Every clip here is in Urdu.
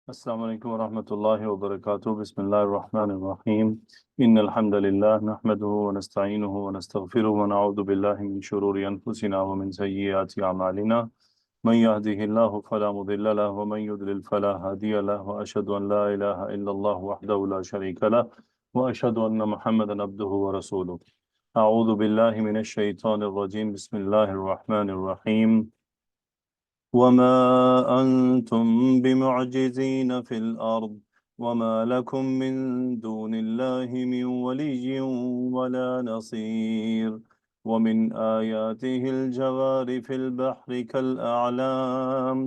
السلام علیکم ورحمۃ اللہ وبرکاتہ بسم اللہ الرحمن الرحیم ان الحمد للہ نحمده ونستعینه ونستغفره ونعوذ باللہ من شرور انفسنا ومن سیئات اعمالنا من يهده الله فلا مضل له ومن يضلل فلا هادي له واشهد ان لا اله الا الله وحده لا شريك له واشهد ان محمدا عبده ورسوله اعوذ باللہ من الشیطان الرجیم بسم اللہ الرحمن الرحیم وما أنتم بمعجزين في الأرض وما لكم من دون الله من ولي ولا نصير ومن آياته الجوار في البحر كالأعلام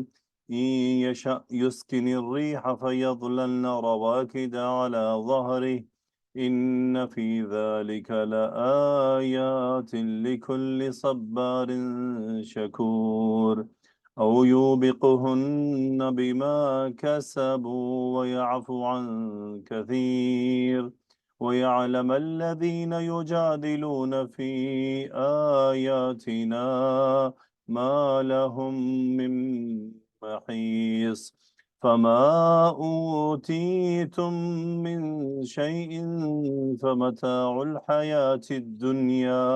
إن يشأ يسكن الريح فيظللن رواكد على ظهره إن في ذلك لآيات لكل صبار شكور أو يوبقهن بما كسبوا ويعفو عن كثير ويعلم الذين يجادلون في آياتنا ما لهم من محيص فما أوتيتم من شيء فمتاع الحياة الدنيا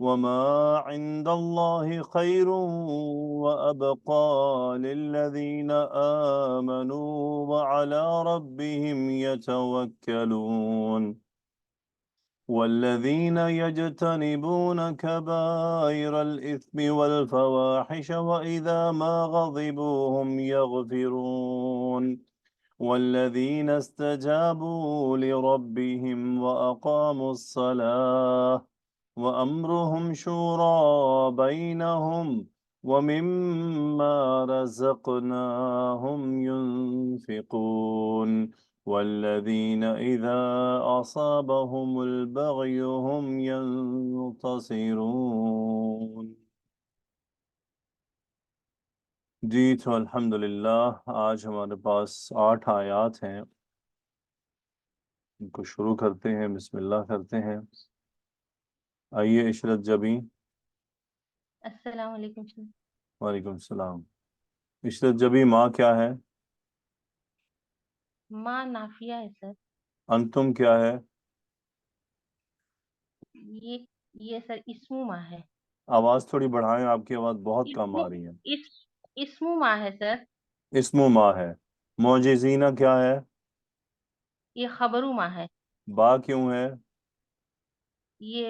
وما عند الله خير وأبقى للذين آمنوا وعلى ربهم يتوكلون والذين يجتنبون كبائر الإثم والفواحش وإذا ما غضبوا هم يغفرون والذين استجابوا لربهم وأقاموا الصلاة وأمرهم شورى بينهم ومما رزقناهم ينفقون والذين إذا أصابهم البغي هم ينتصرون. جی تو الحمدللہ آج ہمارے پاس 8 آیات ہیں، ان کو شروع کرتے ہیں، بسم اللہ کرتے ہیں. آئیے عشرت جبی. السلام علیکم سر. وعلیکم السلام. عشرت جبی ماں کیا ہے؟ ماں نافیہ ہے سر. انتم کیا ہے؟ یہ سر اسمو ماں ہے. آواز تھوڑی بڑھائیں، آپ کی آواز بہت کم آ رہی ہے. اسمو ماں ہے سر. اسم ماں ہے. معجزینہ کیا ہے؟ یہ خبرو ماں ہے. با کیوں ہے؟ یہ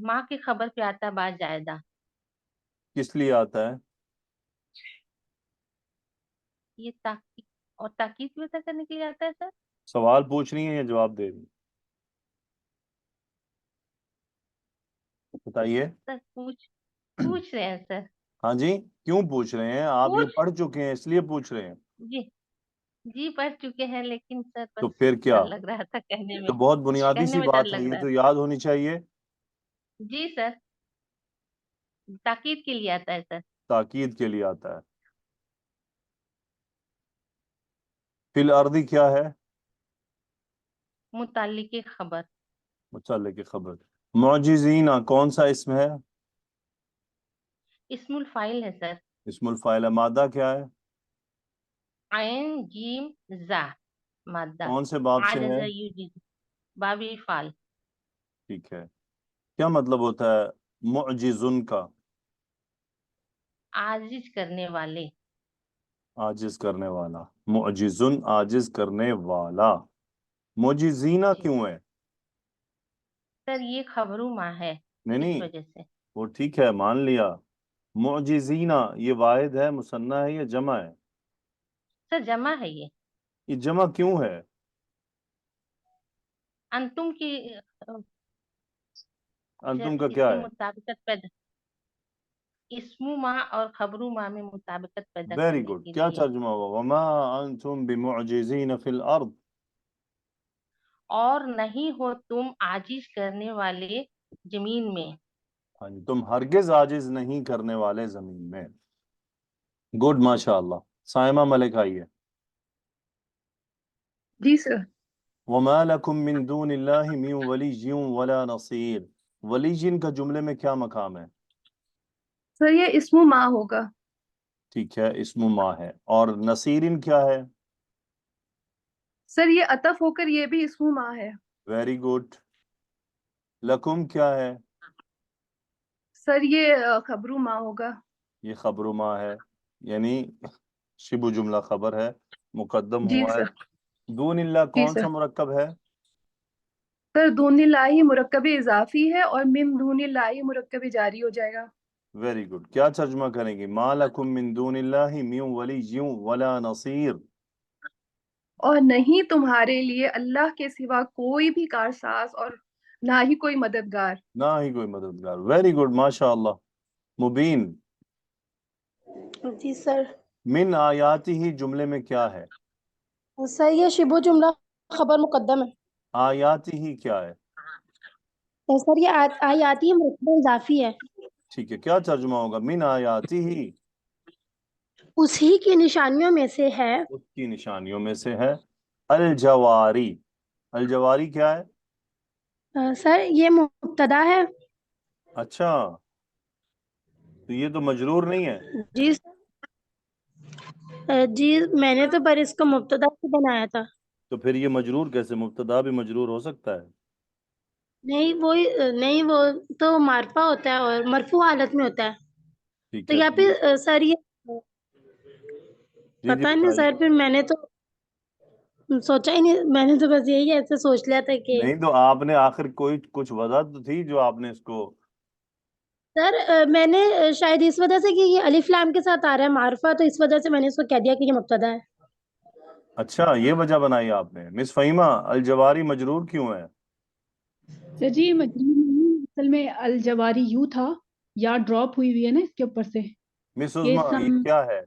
ماں کی خبر پہ آتا با جائدہ. کس لیے آتا ہے؟ یہ تاکید اور تاکید بھی عطا کرنے کے لیے آتا ہے سر. سوال پوچھ رہی ہیں یا جواب دے رہی ہیں؟ بتائیے. سر پوچھ رہے ہیں سر. ہاں جی، کیوں پوچھ رہے ہیں؟ آپ یہ پڑھ چکے ہیں اس لیے پوچھ رہے ہیں. جی پڑھ چکے ہیں، لیکن سر تو بس پھر کیا؟ ڈر لگ رہا تھا کہنے یہ میں. تو بہت بنیادی سی کہنے میں ڈر بات ہے، لگ یہ رہا تو تھا. یاد ہونی چاہیے. جی سر، تاکید کے لیے آتا ہے سر. تاکید کے لیے آتا ہے. فی الارض کیا ہے؟ متعلق خبر. متعلق خبر. معجزینہ کون سا اسم ہے؟ اسم الفائل ہے سر. اسم الفاعل ہے. مادہ کیا ہے؟ عین جیم زا مادہ. کون سے باب سے ہے؟ عاجز یوجز باب فعل. ٹھیک ہے. کیا مطلب ہوتا ہے معجزن کا؟ عاجز کرنے والے. عاجز کرنے والا. معجزن عاجز کرنے والا. معجزینہ جی کیوں ہے؟ سر، یہ خبرو ماں ہے، اس نہیں وجہ سے. وہ ٹھیک ہے، مان لیا. معجزینہ یہ واحد ہے، مثنیٰ ہے یا جمع ہے؟ سر جمع ہے یہ. یہ جمع کیوں ہے؟ انتم کی انتم کا اس کیا میں ہے؟ مطابقت پیدا، اسمو ماں اور خبرو ماں میں مطابقت پیدا ویری کرنے گڈ. کے کیا لیے. ترجمہ ہوا؟ وما انتم بمعجزین فی الارض. اور نہیں ہو تم عاجز کرنے والے زمین میں. ہاں جی، تم ہرگز عاجز نہیں کرنے والے زمین میں. گڈ، ماشاء اللہ. سائمہ ملک آئیے. جی سر. وما لکم من دون اللہ من ولی ولا نصیر. ولی کا جملے میں کیا مقام ہے؟ سر یہ اسم ماں ہوگا. ٹھیک ہے، اسم ما ہے. اور نصیرن کیا ہے؟ سر یہ عطف ہو کر یہ بھی اسم ما ہے. Very good. لکم کیا ہے؟ سر یہ خبر ما ہوگا. یہ خبر ما ہے، یعنی شبہ جملہ خبر ہے، مقدم جی ہوا ہے. سر. دون اللہ جی کون سر. سا مرکب ہے؟ سر دون اللہ مرکب اضافی ہے اور من دون اللہ مرکب جاری ہو جائے گا. Very good. کیا ترجمہ کریں گے؟ ما لکم من دون اللہ من ولی ولا نصیر. اور نہیں تمہارے لیے اللہ کے سوا کوئی بھی کارساز اور نہ ہی کوئی مددگار. نہ ہی کوئی مددگار. ویری گڈ، ماشاء اللہ. مبین. جی سر. من آیاتی ہی جملے میں کیا ہے؟ سر یہ شبہ جملہ خبر مقدم ہے. آیاتی ہی کیا ہے؟ سر یہ آیاتی مرکب اضافی ہے. ٹھیک ہے، کیا ترجمہ ہوگا؟ من آیاتی ہی، اسی کی نشانیوں میں سے ہے. اس کی نشانیوں میں سے ہے. الجواری. الجواری کیا ہے؟ سر یہ مبتدا ہے. اچھا، تو یہ تو مجرور نہیں ہے. جی جی میں نے تو پر اس کو مبتدا سے بنایا تھا. تو پھر یہ مجرور کیسے؟ مبتدا بھی مجرور ہو سکتا ہے. نہیں وہ تو معرفہ ہوتا ہے اور مرفوع حالت میں ہوتا ہے. ٹھیک تو ہے. یہاں پہ سر یہ جی پتہ نہیں بتائیے. سر، پھر میں نے تو سوچا ہی نہیں، میں نے تو بس یہی ایسے سوچ لیا تھا کہ نہیں تو آپ نے آخر کوئی کچھ وجہ تو تھی جو آپ نے اس کو. سر میں نے شاید اس وجہ سے کہ یہ الف لام کے ساتھ آ رہا ہے معرفہ، تو اس وجہ سے میں نے اس کو کہہ دیا کہ یہ مبتدا ہے. اچھا، یہ وجہ بنائی آپ نے. مس فہیمہ، الجواری مجرور کیوں ہے؟ سر جی مجرور نہیں، اصل میں الجواری یوں تھا، یا ڈراپ ہوئی ہوئی ہے نا اس کے اوپر سے. مس یہ عظمیٰ، یہ سم کیا ہے؟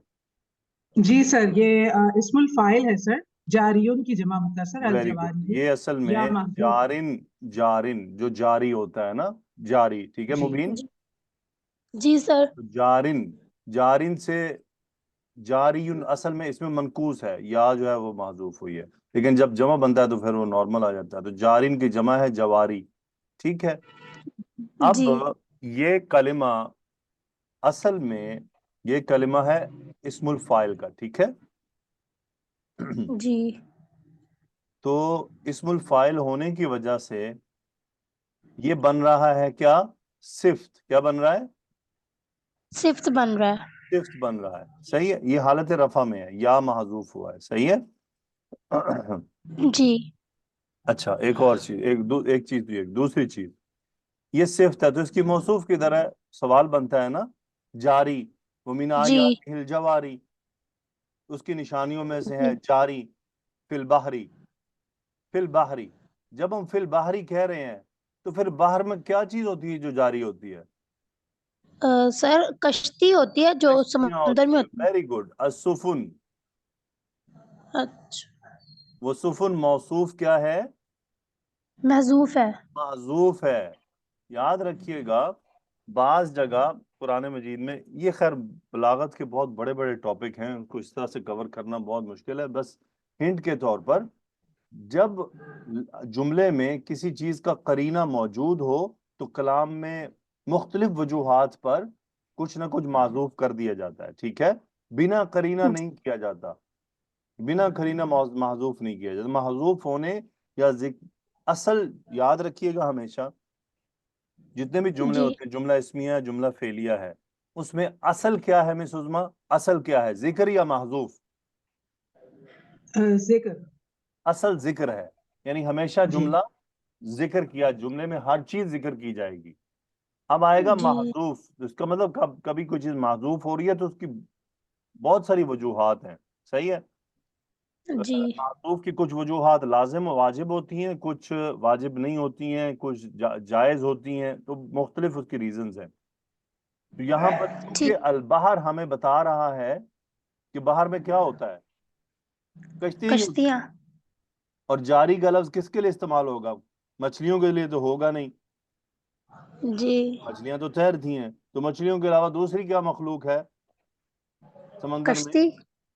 جی سر، یہ اسم الفاعل ہے سر، جاریون کی جمع مختصر ویری گڈ. الجواری یہ اصل میں یا محذوف. جارن، جارن جو جاری ہوتا ہے نا، جاری. ٹھیک ہے جی مبین. جی سر. جارن، جارن سے جاریون اصل میں اس میں منقوص ہے، یا جو ہے وہ محذوف ہوئی ہے، لیکن جب جمع بنتا ہے تو پھر وہ نارمل آ جاتا ہے. تو جارن کی جمع ہے جواری. ٹھیک ہے. اب جی یہ کلمہ اصل میں یہ کلمہ ہے اسم الفاعل کا. ٹھیک ہے. جی تو اسم الفاعل ہونے کی وجہ سے یہ بن رہا ہے کیا؟ صفت. کیا بن رہا ہے؟ صفت بن رہا ہے. صفت بن رہا ہے. صحیح ہے. یہ حالت رفع میں ہے، یا محذوف ہوا ہے. صحیح ہے. جی اچھا، ایک اور چیز، ایک چیز بھی، ایک دوسری چیز، یہ صفت ہے تو اس کی موصوف کدھر ہے؟ سوال بنتا ہے نا. جاری، ومن جی آیاتہ الجواری، اس کی نشانیوں میں سے ہے جاری. فی البحری، فی البحری. جب ہم فی البحری کہہ رہے ہیں تو پھر باہر میں کیا چیز ہوتی ہے جو جاری ہوتی ہے؟ سر کشتی ہوتی ہے جو سمندر میں ہوتی ویری گڈ. السفن. ہے. اچھا، وہ سفن موصوف کیا ہے؟ محذوف ہے. معذوف ہے. یاد رکھیے گا، بعض جگہ قرآن مجید میں، یہ خیر بلاغت کے بہت بڑے بڑے ٹاپک ہیں، ان کو اس طرح سے کور کرنا بہت مشکل ہے. بس ہنٹ کے طور پر، جب جملے میں کسی چیز کا قرینہ موجود ہو تو کلام میں مختلف وجوہات پر کچھ نہ کچھ معذوف کر دیا جاتا ہے. ٹھیک ہے. بنا قرینہ نہیں کیا جاتا، بنا قرینہ محذوف نہیں کیا جاتا. محذوف ہونے یا اصل یاد رکھیے گا ہمیشہ، جتنے بھی جملے جی ہوتے ہیں، جملہ اسمیہ ہے، جملہ فعلیہ ہے، اس میں اصل کیا ہے مس عظمیٰ؟ اصل کیا ہے، ذکر یا محذوف؟ ذکر. اصل ذکر ہے، یعنی ہمیشہ جی جملہ ذکر کیا، جملے میں ہر چیز ذکر کی جائے گی. اب آئے گا جی محذوف. اس کا مطلب کبھی کوئی چیز محذوف ہو رہی ہے تو اس کی بہت ساری وجوہات ہیں. صحیح ہے. جی معطوف کی کچھ وجوہات لازم و واجب ہوتی ہیں، کچھ واجب نہیں ہوتی ہیں، کچھ جائز ہوتی ہیں، تو مختلف اس کی ریزنز ہیں. تو یہاں پر ٹھیک. چونکہ البحر ہمیں بتا رہا ہے کہ باہر میں کیا ہوتا ہے؟ کشتی ہی ہوتی ہے. کشتیاں. اور جاری کا لفظ کس کے لیے استعمال ہوگا؟ مچھلیوں کے لیے تو ہوگا نہیں، جی مچھلیاں تو تیرتی ہیں. تو مچھلیوں کے علاوہ دوسری کیا مخلوق ہے سمندر میں؟ کشتی.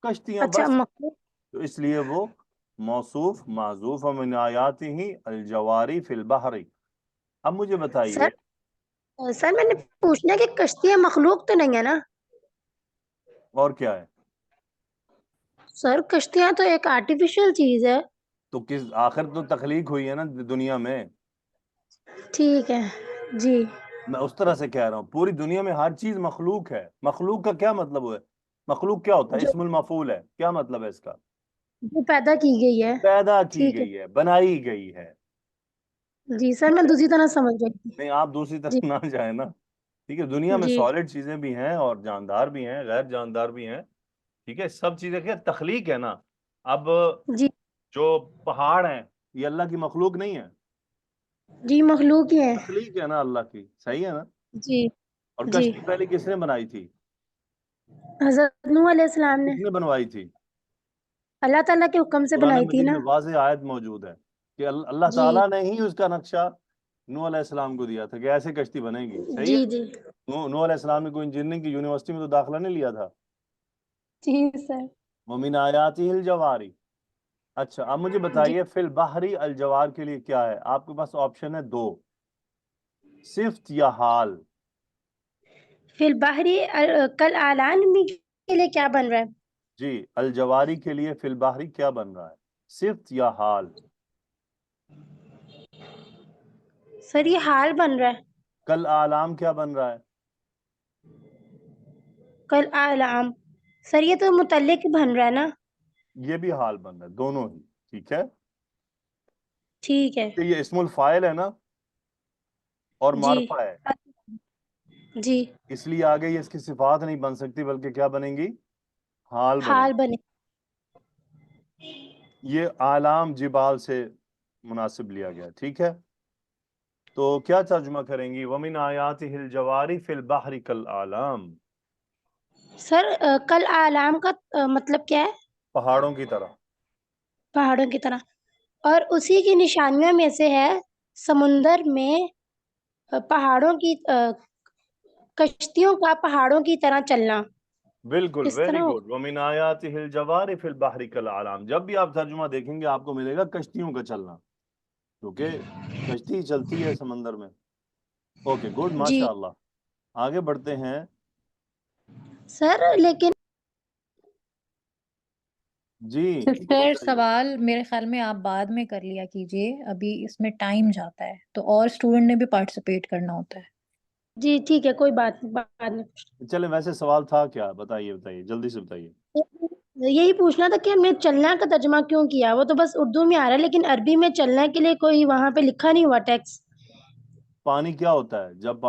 کشتیاں. اچھا بس مخلوق. تو اس لیے وہ موصوف معذوف من آیاتہ الجواری فی البحر. اب مجھے بتائیے، سر میں نے پوچھنا کہ کشتیاں مخلوق تو نہیں ہے نا؟ اور کیا ہے؟ سر کشتیاں تو ایک آرٹیفیشل چیز ہے. تو کس آخر تو تخلیق ہوئی ہے نا دنیا میں. ٹھیک ہے جی. میں اس طرح سے کہہ رہا ہوں پوری دنیا میں ہر چیز مخلوق ہے. مخلوق کا کیا مطلب ہے؟ مخلوق کیا ہوتا ہے؟ جو اسم المفعول ہے. کیا مطلب ہے اس کا؟ جو پیدا کی گئی ہے. پیدا کی ٹھیک ہے گئی ہے، بنائی گئی ہے. جی سر میں دوسری طرح سمجھ رہی تھی. نہیں آپ دوسری جی طرف نہ جائیں نا. ٹھیک ہے، دنیا میں جی سالڈ چیزیں بھی ہیں اور جاندار بھی ہیں، غیر جاندار بھی ہیں. ٹھیک ہے، سب چیزیں کیا تخلیق ہے نا. اب جی جو پہاڑ ہیں یہ اللہ کی مخلوق نہیں ہے، جی مخلوق ہی ہے. تخلیق ہے نا اللہ کی. صحیح ہے نا. جی اور جی. کشتی پہلے کس نے بنائی تھی؟ حضرت نوح علیہ السلام نے کس نے بنوائی تھی؟ اللہ تعالیٰ کے حکم سے قرآن بنائی تھی مجید نا. میں واضح آیت موجود ہے کہ اللہ جی تعالیٰ نے ہی اس کا نقشہ نوح علیہ السلام کو دیا تھا کہ ایسے کشتی بنے گی. صحیح جی ہے. جی نوح علیہ السلام نے کوئی انجینئرنگ کی یونیورسٹی میں تو داخلہ نہیں لیا تھا. جی سر. وَمِنْ آیَاتِهِ الْجَوَارِ. اچھا اب مجھے جی بتائیے فی البحری الجوار کے لیے کیا ہے؟ آپ کے پاس آپشن ہے دو، صفت یا حال. فی البحری کل اعلان بھی کے لیے کیا بن رہا ہے؟ جی الجواری کے لیے فی البحری کیا بن رہا ہے؟ صفت یا حال؟ سر یہ حال بن رہا ہے. کل اعلام کیا بن رہا ہے؟ کل اعلام سر یہ تو متعلق بن رہا ہے نا. یہ بھی حال بن رہا ہے، دونوں ہی. ٹھیک ہے، ٹھیک ہے. کہ یہ اسم الفاعل ہے نا اور جی معرفہ ہے، جی اس لیے آگے یہ اس کی صفات نہیں بن سکتی بلکہ کیا بنیں گی؟ حال بنیں حال گی. بنے. یہ اعلام جبال سے مناسب لیا گیا. ٹھیک ہے، تو کیا ترجمہ کریں گی؟ وَمِنْ آیَاتِهِ الْجَوَارِ فِي الْبَحْرِ كَالْأَعْلَامِ. سر کل اعلام کا مطلب کیا ہے؟ پہاڑوں کی طرح. پہاڑوں کی طرح. اور اسی کی نشانیوں میں سے ہے سمندر میں پہاڑوں کی کشتیوں کا پہاڑوں کی طرح چلنا. بالکل، اس ویری طرح گڈ. وَمِنْ آیَاتِهِ الْجَوَارِ فِي الْبَحْرِ كَالْأَعْلَامِ. جب بھی آپ ترجمہ دیکھیں گے آپ کو ملے گا کشتیوں کا چلنا، کیونکہ کشتی چلتی ہے سمندر میں. اوکے گڈ، جی ماشاء اللہ. آگے بڑھتے ہیں. سر لیکن جی پھر سوال میرے خیال میں آپ بعد میں کر لیا کیجئے، ابھی اس میں ٹائم جاتا ہے تو اور اسٹوڈنٹ نے بھی پارٹیسپیٹ کرنا ہوتا ہے. جی ٹھیک ہے کوئی بات نہیں بعد میں چلیں، ویسے سوال تھا کیا؟ بتائیے جلدی سے بتائیے. یہی پوچھنا تھا کہ ہم نے چلنا کا ترجمہ کیوں کیا؟ وہ تو بس اردو میں آ رہا ہے لیکن عربی میں چلنا کے لیے کوئی وہاں پہ لکھا نہیں ہوا ٹیکس. پانی کیا ہوتا ہے؟ جب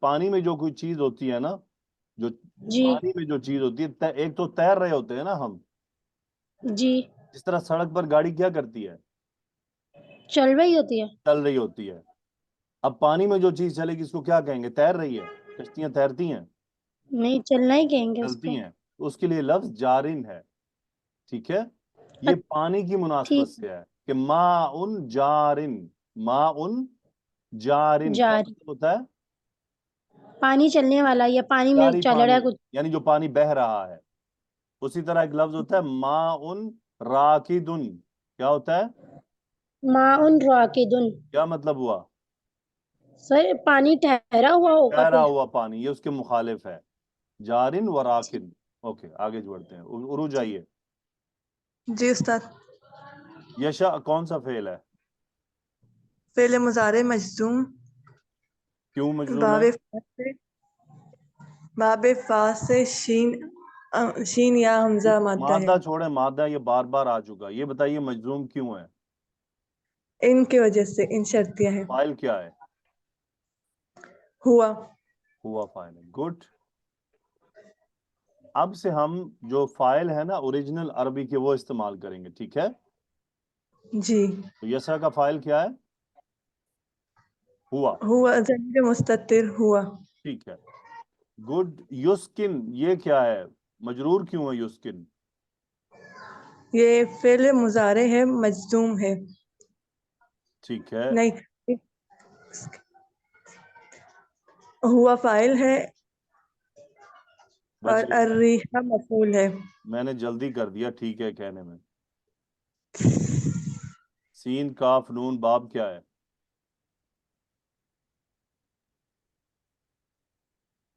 پانی میں جو کوئی چیز ہوتی ہے نا، جو جی پانی میں جو چیز ہوتی ہے، ایک تو تیر رہے ہوتے ہیں نا ہم. جی جس طرح سڑک پر گاڑی کیا کرتی ہے؟ چل رہی ہوتی ہے. چل رہی ہوتی ہے. اب پانی میں جو چیز چلے گی اس کو کیا کہیں گے؟ تیر رہی ہے. کشتیاں تیرتی ہیں؟ نہیں چلنا ہی کہیں گے اس کو. چلتی ہیں. اس کے لیے لفظ جارن ہے. ٹھیک ہے، یہ پانی کی مناسبت ٹھیک سے ہے کہ ماء جارن. ماء جارن کیا جاری مطلب ہوتا ہے؟ پانی چلنے والا یا پانی میں جاری چل رہا پانی، ہے کچھ. یعنی جو پانی بہہ رہا ہے. اسی طرح ایک لفظ ہوتا ہے ماء راکدن. کیا ہوتا ہے؟ ماء راکدن. کیا مطلب ہوا؟ سر پانی ٹھہرا ہوا ہوگا ٹھہرا کوئی. ہوا پانی. یہ اس کے مخالف ہے، جارن و راکن. اوکے آگے بڑھتے ہیں. عروج آئیے. جی استاد. یشا کون سا فعل ہے؟ فعل مضارع مجزوم. کیوں مجزوم ہے؟ باب فا سے شین یا حمزہ مادہ ہے. مادہ چھوڑیں، مادہ یہ بار بار آ چکا. یہ بتائیے مجزوم کیوں ہے؟ ان کی وجہ سے، ان شرطیہ ہے. فاعل کیا ہے؟ ہوا فاعل ہے. گڈ. اب سے ہم جو فاعل ہے نا اوریجنل عربی کے وہ استعمال کریں گے. ٹھیک ہے، جی. تو یسا کا فاعل کیا ہے؟ ہوا ضمیر مستتر ہوا. ٹھیک ہے گڈ. یسکن یہ کیا ہے؟ مجرور کیوں ہے یسکن؟ یہ فعل مضارع ہے مجزوم ہے. ٹھیک ہے، نہیں، ہوا فاعل ہے بچ اور گئے. الریحہ مفعول ہے. میں نے جلدی کر دیا ٹھیک ہے کہنے میں. سین کاف نون باب کیا ہے؟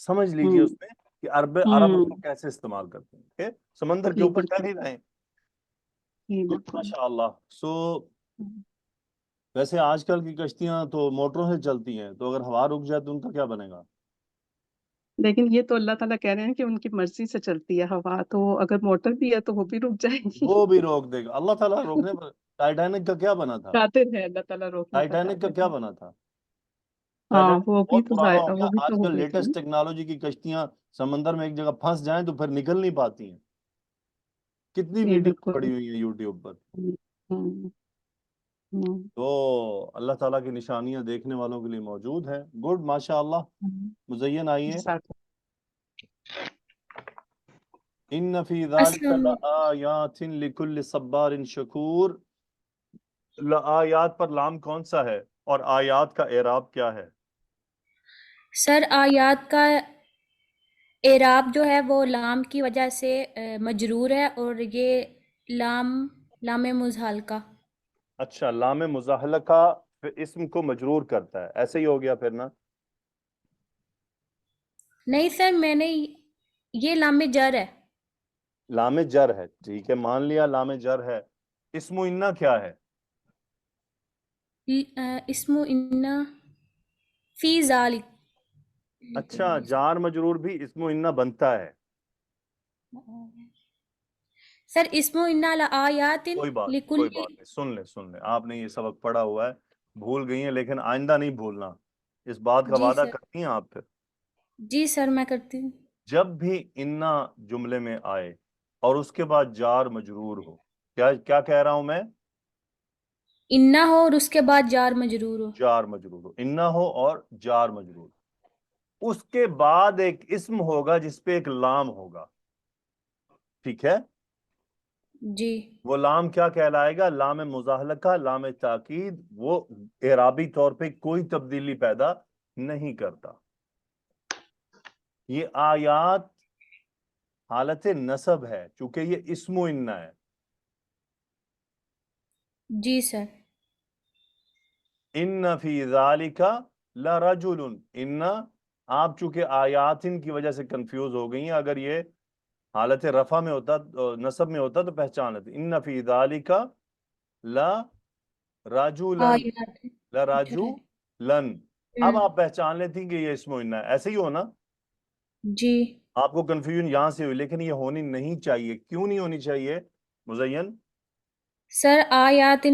سمجھ لیجئے اس میں کہ عرب اس ہوں کو کیسے استعمال کرتے ہیں. کہ سمندر کے جی اوپر بالکل ٹہل ہی رہے ہیں. جی گڈ بالکل ماشاء اللہ. ویسے آج کل کی کشتیاں تو موٹروں سے چلتی ہیں، تو اگر ہوا رک جائے تو ان کا کیا بنے گا؟ لیکن یہ تو اللہ تعالیٰ کہہ رہے ہیں کہ ان کی مرضی سے چلتی ہے ہوا، تو اگر موٹر بھی ہے تو وہ بھی رک جائے گی. وہ بھی روک دے گا اللہ تعالیٰ. روکنے پر ٹائٹینک کا کیا بنا تھا؟ قادر ہے اللہ تعالیٰ، روکنے پر ٹائٹینک کا قادر کیا ہے. بنا تھا؟ ہاں ٹائٹینک وہ بھی بہت تو پرانا ہو گیا. وہ بھی آج تو ہو کل گئی تھی لیٹسٹ نا. ٹیکنالوجی کی کشتیاں سمندر میں ایک جگہ پھنس جائیں تو پھر نکل نہیں پاتی ہیں. کتنی جی ویڈیو بالکل. پڑی ہوئی ہیں یوٹیوب پر. ہوں ہوں تو اللہ تعالیٰ کی نشانیاں دیکھنے والوں کے لیے موجود ہیں. گڈ ماشاء اللہ. مزین آئیے. جزاک ان فی ذلک السلام لآیات لکل صبار شکور. لآیات پر لام کون سا ہے اور آیات کا اعراب کیا ہے؟ سر آیات کا اعراب جو ہے وہ لام کی وجہ سے مجرور ہے، اور یہ لام مزحلقہ. اچھا، لام مزاحلقہ پھر اسم کو مجرور کرتا ہے، ایسے ہی ہو گیا پھر نا. نہیں سر، میں نے یہ لام جر ہے. لام جر ہے، ٹھیک ہے مان لیا لام جر ہے. اسم و انا کیا ہے؟ اسم انا فی ذالک. اچھا، جار مجرور بھی اسم و انا بنتا ہے. سر اسم انا لآیات کوئی بات لکل. نہیں. سن لیں آپ نے یہ سبق پڑھا ہوا ہے، بھول گئی ہیں، لیکن آئندہ نہیں بھولنا. اس بات کا جی وعدہ سر. کرتی ہیں آپ پھر؟ جی سر میں کرتی ہوں. جب بھی انا جملے میں آئے اور اس کے بعد جار مجرور ہو، کیا کہہ رہا ہوں میں؟ انا ہو اور اس کے بعد جار مجرور ہو. جار مجرور ہو، انا ہو اور جار مجرور. اس کے بعد ایک اسم ہوگا جس پہ ایک لام ہوگا، ٹھیک ہے؟ جی. وہ لام کیا کہلائے گا؟ لام مزاحلقہ، لام تاکید. وہ اعرابی طور پہ کوئی تبدیلی پیدا نہیں کرتا. یہ آیات حالت نصب ہے چونکہ یہ اسم و انا ہے. جی سر. ان فی ذالک لرجل. ان آپ چونکہ آیاتن کی وجہ سے کنفیوز ہو گئی ہیں، اگر یہ حالت رفع میں ہوتا، نصب میں ہوتا تو پہچان لیتے. ان فی ذالک لرجلا آیات. لرجلن. اب آپ پہچان لیتی کہ یہ اسم و انا ہے. ایسے ہی ہونا. جی. آپ کو کنفیوژن یہاں سے ہوئی، لیکن یہ ہونی نہیں چاہیے. کیوں نہیں ہونی چاہیے مزین؟ سر آیات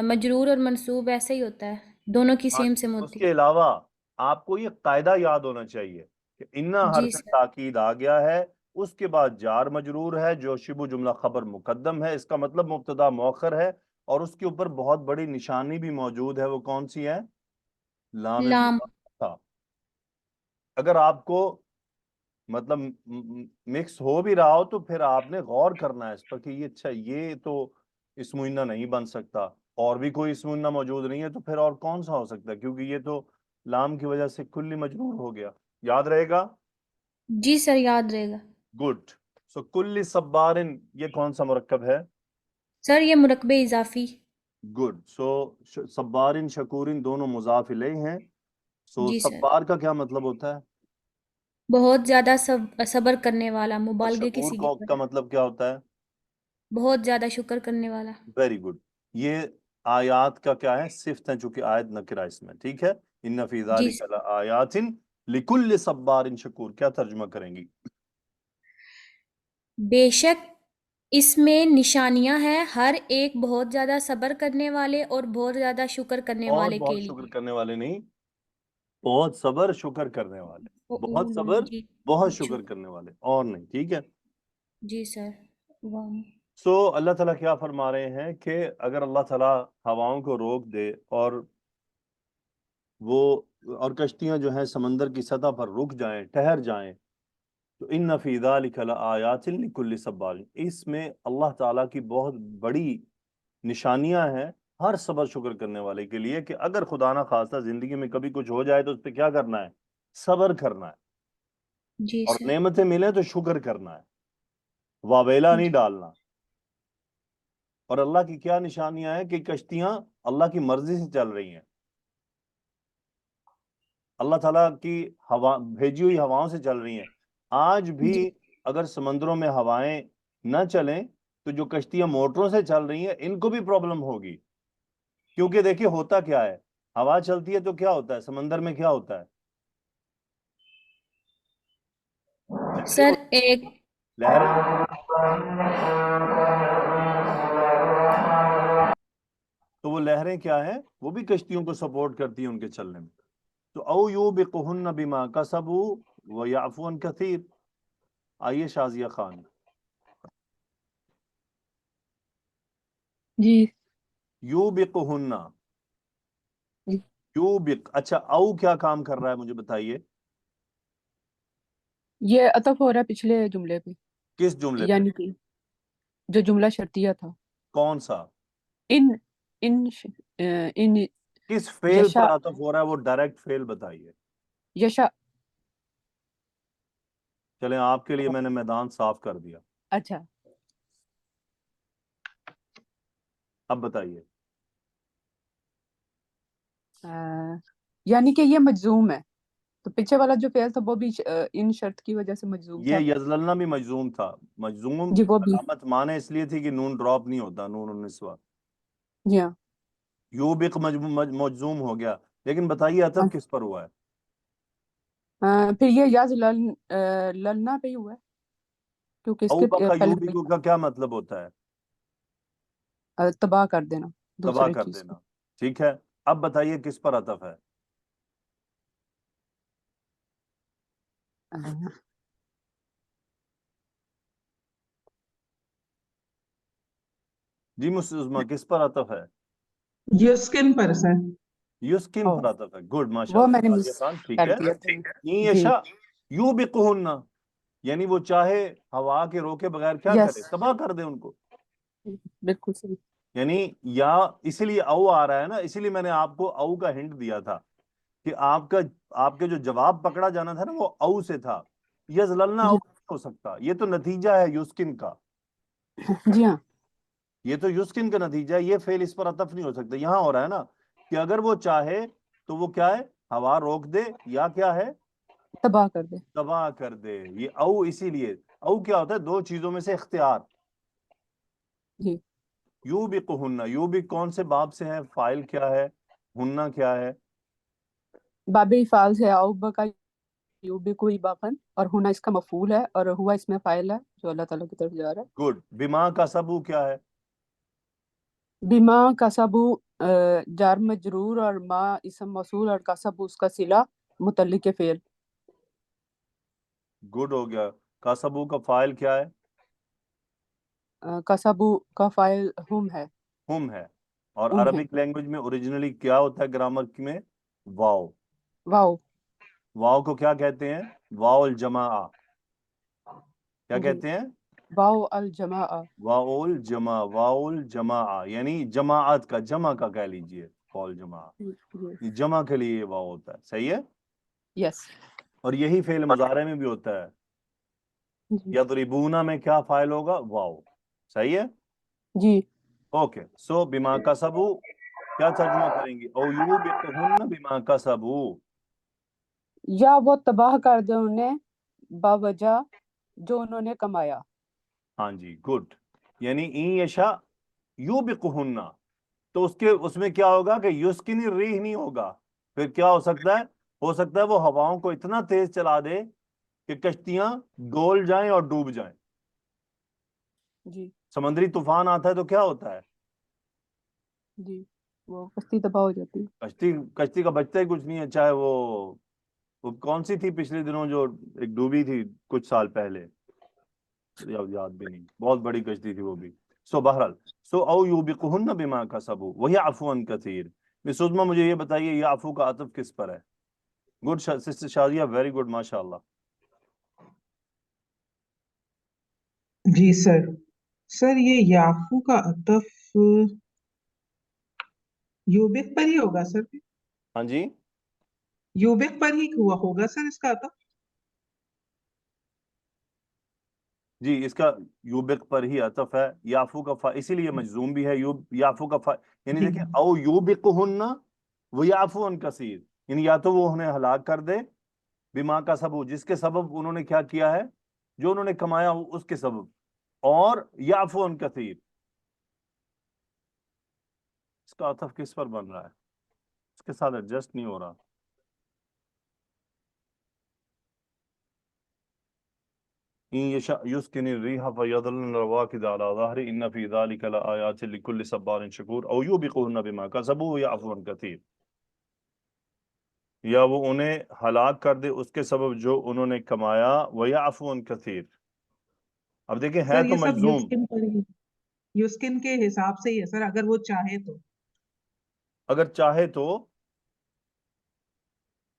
مجرور اور منصوب ایسے ہی ہوتا ہے، دونوں کی سیم سیم اس ہوتی کے علاوہ آپ کو یہ قاعدہ یاد ہونا چاہیے کہ انا ہے. جی حرف سر. تاکید آ گیا ہے، اس کے بعد جار مجرور ہے جو شبہ جملہ خبر مقدم ہے. اس کا مطلب مبتدا مؤخر ہے، اور اس کے اوپر بہت بڑی نشانی بھی موجود ہے. وہ کون سی ہے؟ لام لام. مضافہ. اگر آپ کو مطلب مکس ہو بھی رہا ہو تو پھر آپ نے غور کرنا ہے اس پر کہ یہ اچھا یہ تو اسم و انا نہیں بن سکتا، اور بھی کوئی اسم و انا موجود نہیں ہے، تو پھر اور کون سا ہو سکتا ہے؟ کیونکہ یہ تو لام کی وجہ سے کلی مجرور ہو گیا. یاد رہے گا؟ جی سر یاد رہے گا. گڈ. سو کل صبارن یہ کون سا مرکب ہے؟ سر یہ مرکب اضافی. گڈ. سو صبارن شکورن دونوں مضاف الیہ ہیں. سو جی سر. صبار کا کیا مطلب ہوتا ہے؟ بہت زیادہ صبر کرنے والا، اور مبالغے کی شکور صیغے کا پر. مطلب کیا ہوتا ہے؟ بہت زیادہ شکر کرنے والا. Very good. یہ آیات کا کیا ہے؟ صفت ہے، چونکہ آیت نکرہ اس میں. ٹھیک ہے. ان فی جی ذالک سر. لآیات لکل صبار شکور. کیا ترجمہ کریں گی؟ بے شک اس میں نشانیاں ہیں ہر ایک بہت زیادہ صبر کرنے والے اور بہت زیادہ شکر کرنے اور والے کے بہت شکر لیے. کرنے والے نہیں، بہت صبر شکر کرنے والے. بہت صبر جی. بہت شکر کرنے والے، اور نہیں. ٹھیک ہے. جی سر. واہ. سو اللہ تعالیٰ کیا فرما رہے ہیں کہ اگر اللہ تعالیٰ ہواؤں کو روک دے اور کشتیاں جو ہیں سمندر کی سطح پر رک جائیں، ٹھہر جائیں، تو ان فی ذلک لآیات لکل صبار. اس میں اللہ تعالیٰ کی بہت بڑی نشانیاں ہیں ہر صبر شکر کرنے والے کے لیے، کہ اگر خدا نہ خواستہ زندگی میں کبھی کچھ ہو جائے تو اس پہ کیا کرنا ہے؟ صبر کرنا ہے. جی اور سر. نعمتیں ملیں تو شکر کرنا ہے، واویلا نہیں ڈالنا. اور اللہ کی کیا نشانیاں ہیں؟ کہ کشتیاں اللہ کی مرضی سے چل رہی ہیں. اللہ تعالیٰ کی ہوا بھیجی ہوئی ہواؤں سے چل رہی ہیں. آج بھی اگر سمندروں میں ہوائیں نہ چلیں تو جو کشتیاں موٹروں سے چل رہی ہیں ان کو بھی پرابلم ہوگی. کیونکہ دیکھیے ہوتا کیا ہے, ہوا چلتی ہے تو کیا ہوتا ہے, سمندر میں کیا ہوتا ہے, سر ایک لہریں. تو وہ لہریں کیا ہیں, وہ بھی کشتیوں کو سپورٹ کرتی ہیں ان کے چلنے میں. تو او یوبقہن بما کسبوا ویعفو عن کثیر. آئیے شازیہ خان. جی یوبقہن, جی یوبق, اچھا او کیا کام کر رہا ہے مجھے بتائیے, یہ عطف ہو رہا ہے پچھلے جملے پہ، کس جملے پہ, یعنی کہ جو جملہ شرطیہ تھا. کون سا, ان ان ان کس فعل یشا پر عطف ہو رہا ہے, وہ ڈائریکٹ فعل بتائیے. یشا. چلیں آپ کے لیے میں نے میدان صاف کر دیا, اچھا اب بتائیے. یعنی کہ یہ مجزوم ہے، تو پیچھے والا جو فعل تھا وہ بھی ان شرط کی وجہ سے مجزوم یہ تھا. یزللنا بھی مجزوم تھا. مجزوم جی وہ بھی. علامت مانے اس لیے تھی کہ نون ڈراپ نہیں ہوتا, نون النسوہ. جی ہاں. یوبق مجزوم ہو گیا, لیکن بتائیے عطف کس پر ہوا ہے. پھر یہ یاز للنا پہ ہی ہوا ہے، کیونکہ اس او کے بقا پہلے یوبق کا کیا مطلب ہوتا ہے, تباہ کر دینا تباہ دوسرے کر چیز کو. دینا. ٹھیک ہے, اب بتائیے کس پر عطف ہے. جی مسلمہ کس پر عطف ہے, یسکن پر سر. یسکن او پر عطف ہے. گڈ وہ ماشاءاللہ میں نے شازیہ مس خان, ٹھیک کر ہے. دیا تھا. این جی یشاء یوبقہن, یعنی وہ چاہے ہوا کے روکے بغیر کیا یس کرے, تباہ کر دے ان کو. بالکل صحیح. یعنی یا اسی لیے او آ رہا ہے نا, اسی لیے میں نے آپ کو او کا ہنٹ دیا تھا کہ آپ کے جو جواب پکڑا جانا تھا نا وہ او سے تھا. یزللنا او جی نہیں ہو سکتا, یہ تو نتیجہ ہے یسکن کا, جی ہاں. یہ تو یسکن کا نتیجہ ہے, یہ فعل اس پر عطف نہیں ہو سکتا. یہاں ہو رہا ہے نا کہ اگر وہ چاہے تو وہ کیا ہے, ہوا روک دے, یا کیا ہے, تباہ کر دے. تباہ کر دے. یہ او اسی لیے, او کیا ہوتا ہے, دو چیزوں میں سے اختیار. جی یوبقہن, یوبق کون سے باب سے ہے, فائل کیا ہے, ہننا کیا ہے, باب افعال سے او بقا یوبقو اباقن، اور ہونا اس کا مفعول ہے، اور ہوا اس میں فاعل ہے جو اللہ تعالیٰ کی طرف جا رہا ہے. گڈ. بما کا سبو کیا ہے, بما کسبو جار مجرور، اور ما اسم موصول، اور کسب اس کا صلہ متعلق فعل. گڈ ہو گیا. کا سبو کا فائل کیا ہے, کسبو کا فاعل ہم ہے. ہم ہے. اور ہم ہے. عربک لینگویج میں اوریجنلی کیا ہوتا ہے گرامر میں, واو. واو. واو کو کیا کہتے ہیں, واو الجماع. کیا جی کہتے ہیں, واو الجماع. واو الجماع, واو الجماع یعنی جماعت کا, جمع کا کہہ لیجئے, واو الجماع, یہ جمع کے لیے یہ واو ہوتا ہے. صحیح ہے. یس. اور یہی فعل مضارع میں بھی ہوتا ہے. یضربون میں کیا فاعل ہوگا, واو. صحیح ہے. جی اوکے. سو بما کسبو کیا ترجمہ کریں گے, او یوبقہن بما کسبو. یا وہ تباہ کر دے انہیں باوجہ جو انہوں نے کمایا. ہاں جی, گڈ. یعنی این یشاء یوبقہن, تو اس میں کیا ہوگا کہ یسکن الریح نہیں ہوگا. پھر کیا ہو سکتا ہے, ہو سکتا ہے وہ ہواؤں کو اتنا تیز چلا دے کہ کشتیاں ڈول جائیں اور ڈوب جائیں. جی سمندری طوفان آتا ہے تو کیا ہوتا ہے, جی وہ کشتی تباہ ہو جاتی ہے. کشتی کا بچتا ہی کچھ نہیں ہے. چاہے وہ کون سی تھی پچھلے دنوں جو ایک ڈوبی تھی کچھ سال پہلے, یاد بھی نہیں, بہت بڑی کشتی تھی وہ بھی. سو بہرحال, سو او یوبقہن بما کسبوا ویعفو عن کثیر. مس عظمیٰ مجھے یہ بتائیے یعفو کا عطف کس پر ہے. Good sister Shazia, very good, ماشاء اللہ. جی سر. سر یہ یافو کا عطف یوبک پر ہی ہوگا سر. ہاں جی, یوبک پر ہی ہوا ہوگا سر اس کا عطف. جی اس کا یوبق پر ہی عطف ہے. یافو کا اسی لیے مجزوم بھی ہے. یافو کا یعنی جی دیکھیں, او یوبقہن ویعفو عن کثیر, یعنی یا تو وہ انہیں ہلاک کر دے بما کا سبب، جس کے سبب انہوں نے کیا کیا ہے، جو انہوں نے کمایا ہو اس کے سبب، اور یعفو عن کثیر. اس کا عطف کس پر بن رہا ہے؟ اس کے ساتھ ایڈجسٹ نہیں ہو رہا. إن يشأ يسكن الريح فيظللن رواكد على ظهره إن في ذلك لآيات لكل صبار شكور أو يوبقهن بما كسبوا ويعفو عن كثير. یا وہ انہیں ہلاک کر دے اس کے سبب جو انہوں نے کمایا، وَيَعْفُو عَن كَثِيرٍ. اب دیکھیں ہے سر تو یہ سب مجزوم، یسکن پر ہی، یسکن کے حساب سے ہی ہے سر، اگر وہ چاہے تو. اگر چاہے تو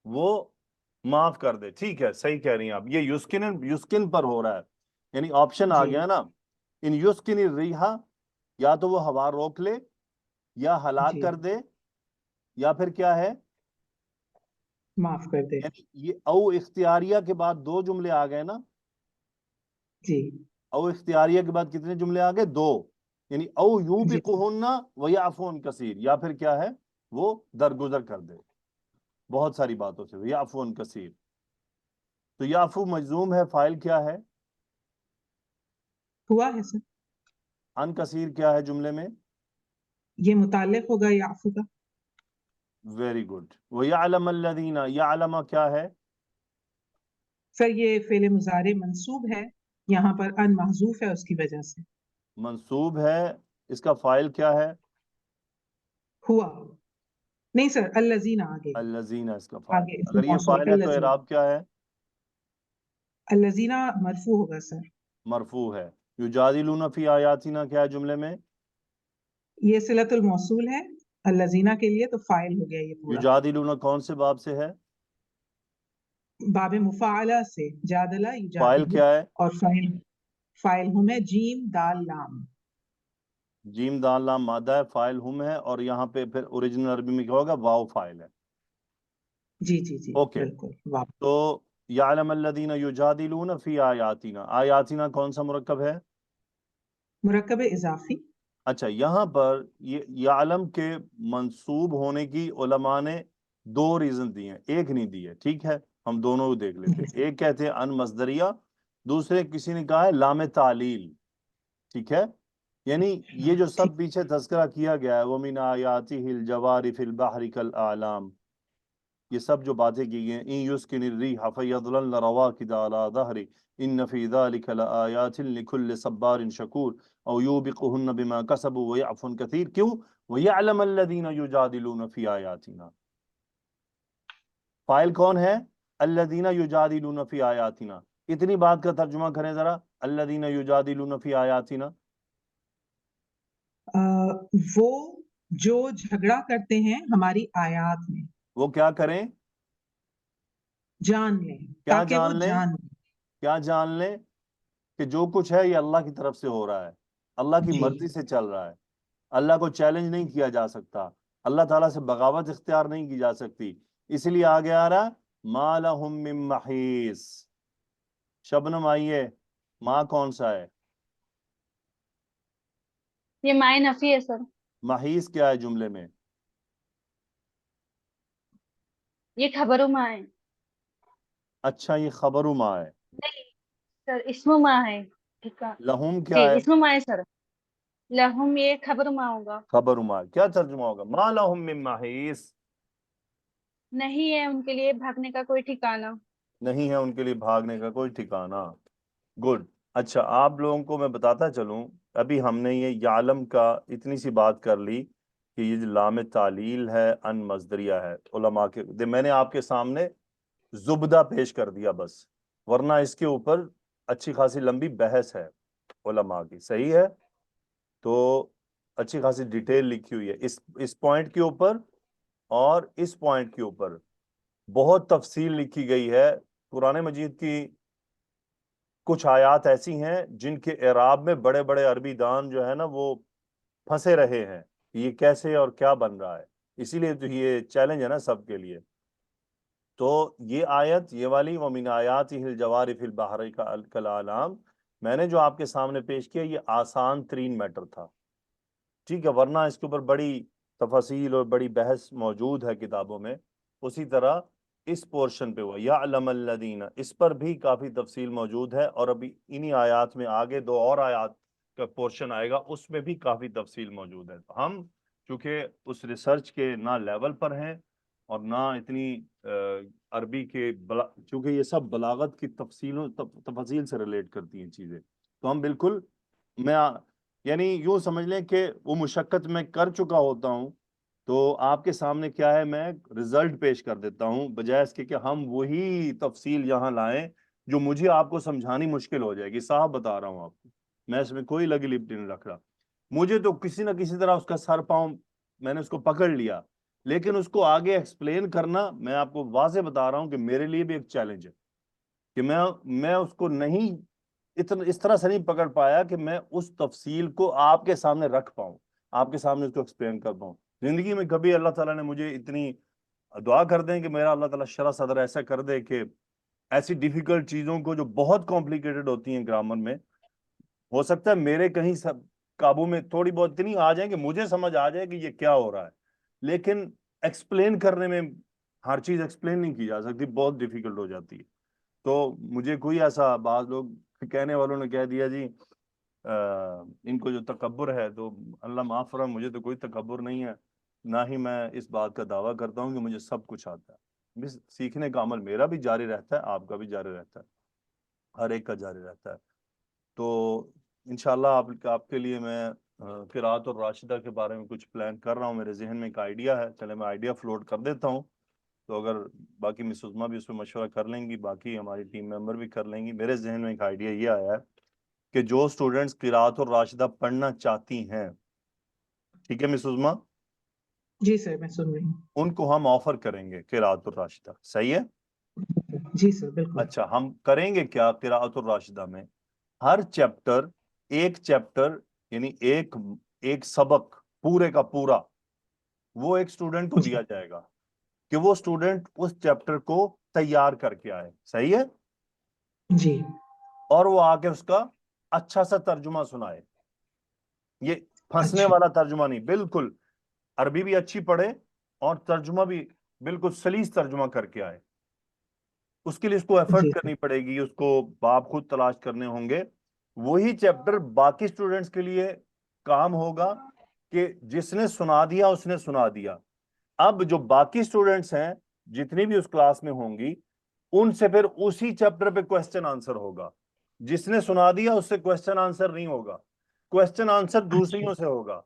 وہ معاف کر دے. ٹھیک ہے، صحیح کہہ رہی ہیں آپ. یہ یسکن پر ہو رہا ہے، یعنی آپشن آ جی گیا نا. ان یسکن الریح، یا تو وہ ہوا روک لے یا ہلاک جی کر دے، یا پھر کیا ہے، معاف کر دے. یعنی یہ او اختیاریہ کے بعد دو جملے آ گئے نا. جی او اختیاریہ کے بعد کتنے جملے آ گئے؟ دو. یعنی او جی یوبقہن ویعفو عن کثیر، یا پھر کیا ہے، وہ درگزر کر دے بہت ساری باتوں سے. ویعفو عن کثیر، تو یعفو مجزوم ہے، فاعل کیا ہے؟ ہوا ہے سر، عن کثیر کیا ہے جملے میں؟ یہ متعلق ہوگا یعفو کا. Very good. وَيَعْلَمَ الَّذِينَ، یعلم کیا ہے؟ سر یہ فعل مضارع منصوب ہے، یہاں پر ان محذوف ہے اس کی وجہ سے. منصوب ہے، اس کا فاعل کیا ہے؟ ہوا نہیں سر، الذین آگے الذین اس کا فاعل. آگے اسم اگر یہ موصول فاعل ہے تو الذین. اعراب کیا ہے؟ الذین مرفوع ہوگا سر. مرفوع ہے. یجادلون فی آیاتنا کیا ہے جملے میں؟ یہ صلۃ الموصول ہے الذین کے لیے، تو فاعل ہو گیا یہ پورا. یجادلون کون سے باب سے ہے؟ باب مفاعلہ سے، جادلہ فاعل یجادلو، کیا ہے؟ اور فاعل ہم ہے جیم دال لام. جیم دال لام مادہ ہے، فاعل ہم ہے، اور یہاں پہ پھر اوریجنل عربی میں کیا ہوگا؟ واو فاعل ہے. جی جی جی اوکے، بالکل. واہ. تو یعلم الذین یجادلون فی آیاتنا، آیاتنا کون سا مرکب ہے؟ مرکب اضافی. اچھا، یہاں پر یہ یعلم کے منصوب ہونے کی علماء نے دو ریزن دی ہیں، ایک نہیں دی ہے. ٹھیک ہے، ہم دونوں دیکھ لیتے ہیں. ایک کہتے ہیں ان مصدریہ، دوسرے کسی نے کہا ہے لام تعلیل. ٹھیک ہے، یعنی یہ جو سب پیچھے تذکرہ کیا گیا ہے، وَمِنْ آیَاتِهِ الْجَوَارِ فِي الْبَحْرِ كَالْأَعْلَامِ، یہ سب جو باتیں کی گئی ہیں، إِن يُسْكِنِ الرِّيحَ فَيَظْلَلْنَ رَوَاكِدَ عَلَى ظَهْرِهِ إِنَّ فِي ذَلِكَ لَآيَاتٍ لِكُلِّ صَبَّارٍ شَكُورٍ أَوْ يُوبِقْهُنَّ بِمَا كَسَبُوا وَيَعْفُو عَن كَثِيرٍ. کیوں؟ وَيَعْلَمَ الَّذِينَ يُجَادِلُونَ فِي آيَاتِنَا. فاعل کون ہے؟ الَّذِينَ يُجَادِلُونَ فِي آيَاتِنَا. اتنی بات کا ترجمہ کریں ذرا، الَّذِينَ يُجَادِلُونَ فِي آيَاتِنَا. وہ جو جھگڑا کرتے ہیں ہماری آیات میں. وہ کیا کریں؟ جان لیں، کیا تاکہ وہ جان لیں؟ جان لیں. کیا جان لیں؟ کہ جو کچھ ہے یہ اللہ کی طرف سے ہو رہا ہے، اللہ کی جی مرضی سے چل رہا ہے. اللہ کو چیلنج نہیں کیا جا سکتا، اللہ تعالیٰ سے بغاوت اختیار نہیں کی جا سکتی. اس لیے آگے آ رہا ما لہم من محیص. شبنم آئیے، ماں کون سا ہے؟ یہ مائے نفی ہے سر. محیص کیا ہے جملے میں؟ یہ خبر ماں ہے. اچھا، یہ خبر ما ہے. نہیں سر، اسم ماں ہے. ٹھیک ہے لہم جی، کیا ہے؟ اسم ماں ہے سر. لہم یہ خبر ماں ہوگا. خبر ما. کیا ترجمہ ہوگا؟ ما لہم من محیص. نہیں ہے ان کے لیے بھاگنے کا کوئی ٹھکانہ. نہیں ہے ان کے لیے بھاگنے کا کوئی ٹھکانہ. گڈ. اچھا، آپ لوگوں کو میں بتاتا چلوں، ابھی ہم نے یہ یعلم کا اتنی سی بات کر لی کہ یہ جو لام تعلیل ہے ان مصدریہ ہے. علماء کے میں نے آپ کے سامنے زبدہ پیش کر دیا بس، ورنہ اس کے اوپر اچھی خاصی لمبی بحث ہے علماء کی. صحیح ہے، تو اچھی خاصی ڈیٹیل لکھی ہوئی ہے اس پوائنٹ کے اوپر، اور اس پوائنٹ کے اوپر بہت تفصیل لکھی گئی ہے. قرآن مجید کی کچھ آیات ایسی ہیں جن کے اعراب میں بڑے بڑے عربی دان جو ہے نا وہ پھنسے رہے ہیں، یہ کیسے اور کیا بن رہا ہے. اسی لیے تو یہ چیلنج ہے نا سب کے لیے. تو یہ آیت، یہ والی وَمِنْ آیَاتِهِ الْجَوَارِ فِي الْبَحْرِ كَالْأَعْلَامِ، میں نے جو آپ کے سامنے پیش کیا یہ آسان ترین میٹر تھا. ٹھیک ہے، ورنہ اس کے اوپر بڑی تفاصیل اور بڑی بحث موجود ہے کتابوں میں. اسی طرح اس پورشن پہ ہوا یعلم الذین، اس پر بھی کافی تفصیل موجود ہے، اور ابھی انہی آیات میں آگے 2 اور آیات کا پورشن آئے گا، اس میں بھی کافی تفصیل موجود ہے۔ تو ہم چونکہ اس ریسرچ کے نہ لیول پر ہیں اور نہ اتنی عربی کے چونکہ یہ سب بلاغت کی تفاصیل سے ریلیٹ کرتی ہیں چیزیں، تو ہم بالکل یعنی یوں سمجھ لیں کہ وہ مشقت میں کر چکا ہوتا ہوں، تو آپ کے سامنے کیا ہے، میں رزلٹ پیش کر دیتا ہوں، بجائے اس کے کہ ہم وہی تفصیل یہاں لائیں جو مجھے آپ کو سمجھانی مشکل ہو جائے گی۔ صاحب بتا رہا ہوں آپ کو، میں اس میں کوئی لگی لپٹی نہیں رکھ رہا، مجھے تو کسی نہ کسی طرح اس کا سر پاؤں میں نے اس کو پکڑ لیا، لیکن اس کو آگے ایکسپلین کرنا، میں آپ کو واضح بتا رہا ہوں کہ میرے لیے بھی ایک چیلنج ہے کہ میں اس کو نہیں اس طرح سے نہیں پکڑ پایا کہ میں اس تفصیل کو آپ کے سامنے رکھ پاؤں، آپ کے سامنے اس کو ایکسپلین کر پاؤں۔ زندگی میں کبھی اللہ تعالیٰ نے مجھے اتنی دعا کر دیں کہ میرا اللہ تعالیٰ شرح صدر ایسا کر دے کہ ایسی ڈیفیکلٹ چیزوں کو جو بہت کمپلیکیٹڈ ہوتی ہیں گرامر میں، ہو سکتا ہے میرے کہیں قابو میں تھوڑی بہت اتنی آ جائیں کہ مجھے سمجھ آ جائے کہ یہ کیا ہو رہا ہے، لیکن ایکسپلین کرنے میں ہر چیز ایکسپلین نہیں کی جا سکتی، بہت ڈیفیکلٹ ہو جاتی ہے۔ تو مجھے کوئی ایسا، بعض لوگ کہنے والوں نے کہہ دیا جی ان کو جو تکبر ہے، تو اللہ معاف فرمائے، مجھے تو کوئی تکبر نہیں ہے، نہ ہی میں اس بات کا دعویٰ کرتا ہوں کہ مجھے سب کچھ آتا ہے۔ بس سیکھنے کا عمل میرا بھی جاری رہتا ہے، آپ کا بھی جاری رہتا ہے، ہر ایک کا جاری رہتا ہے۔ تو انشاءاللہ آپ کے لیے میں قرات اور راشدہ کے بارے میں کچھ پلان کر رہا ہوں، میرے ذہن میں ایک آئیڈیا ہے، چلے میں آئیڈیا فلوٹ کر دیتا ہوں، تو اگر باقی مس عظمیٰ بھی اس پہ مشورہ کر لیں گی، باقی ہماری ٹیم ممبر بھی کر لیں گی۔ میرے ذہن میں ایک آئیڈیا یہ آیا ہے کہ جو سٹوڈنٹس قرات اور راشدہ پڑھنا چاہتی ہیں، ٹھیک ہے مس عظمیٰ، جی سر میں سن رہی ہوں۔ ان کو ہم آفر کریں گے قرات اور راشدہ، صحیح ہے؟ جی سر بالکل۔ اچھا، ہم کریں گے کیا، قرات اور راشدہ میں ہر چیپٹر یعنی ایک سبق پورے کا پورا وہ ایک سٹوڈنٹ کو دیا جائے گا کہ وہ سٹوڈنٹ اس چیپٹر کو تیار کر کے آئے، صحیح ہے؟ جی۔ اور وہ آ کے اس کا اچھا سا ترجمہ سنائے، یہ پھنسنے اچھا۔ والا ترجمہ نہیں، بالکل عربی بھی اچھی پڑھے اور ترجمہ بھی بالکل سلیس ترجمہ کر کے آئے۔ اس کے لیے اس کو ایفرٹ جی کرنی پڑے گی، اس کو باب خود تلاش کرنے ہوں گے۔ وہی چیپٹر باقی سٹوڈنٹس کے لیے کام ہوگا کہ جس نے سنا دیا اس نے سنا دیا، اب جو باقی سٹوڈنٹس ہیں جتنی بھی اس کلاس میں ہوں گی، ان سے پھر اسی چیپٹر پہ کوسچن آنسر ہوگا۔ جس نے سنا دیا اس سے کوسچن آنسر نہیں ہوگا، کوسچن آنسر دوسریوں سے ہوگا۔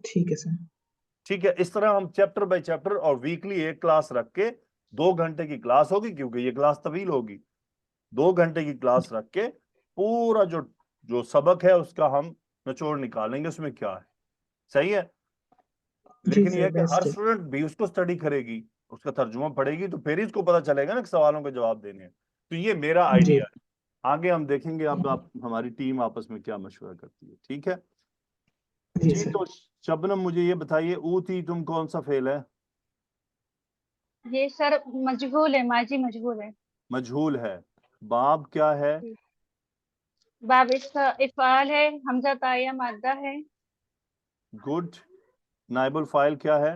ٹھیک ہے سر۔ ٹھیک ہے، اس طرح ہم چیپٹر بائی چیپٹر اور ویکلی ایک کلاس رکھ کے 2 گھنٹے کی کلاس ہوگی، کیونکہ یہ کلاس طویل ہوگی، 2 گھنٹے کی کلاس رکھ کے پورا جو سبق ہے اس کا ہم نچوڑ نکالیں گے، اس میں کیا ہے، صحیح ہے؟ لیکن یہ کہ ہر اسٹوڈنٹ بھی اس کو اسٹڈی کرے گی، اس کا ترجمہ پڑھے گی، تو پھر اس کو پتا چلے گا نا کہ سوالوں کے جواب دینے ہیں۔ تو یہ میرا آئیڈیا ہے، آگے ہم دیکھیں گے اب ہماری ٹیم آپس میں کیا مشورہ کرتی ہے، ٹھیک ہے جی۔ تو شبنم مجھے یہ بتائیے، اوتی تم کون سا فعل ہے؟ یہ سر مجہول ہے، ماضی مجہول ہے۔ مجہول ہے۔ باب کیا ہے؟ باب اس کا افعال ہے، حمزہ تائیہ مادہ ہے۔ گڈ۔ نائب الفاعل کیا ہے؟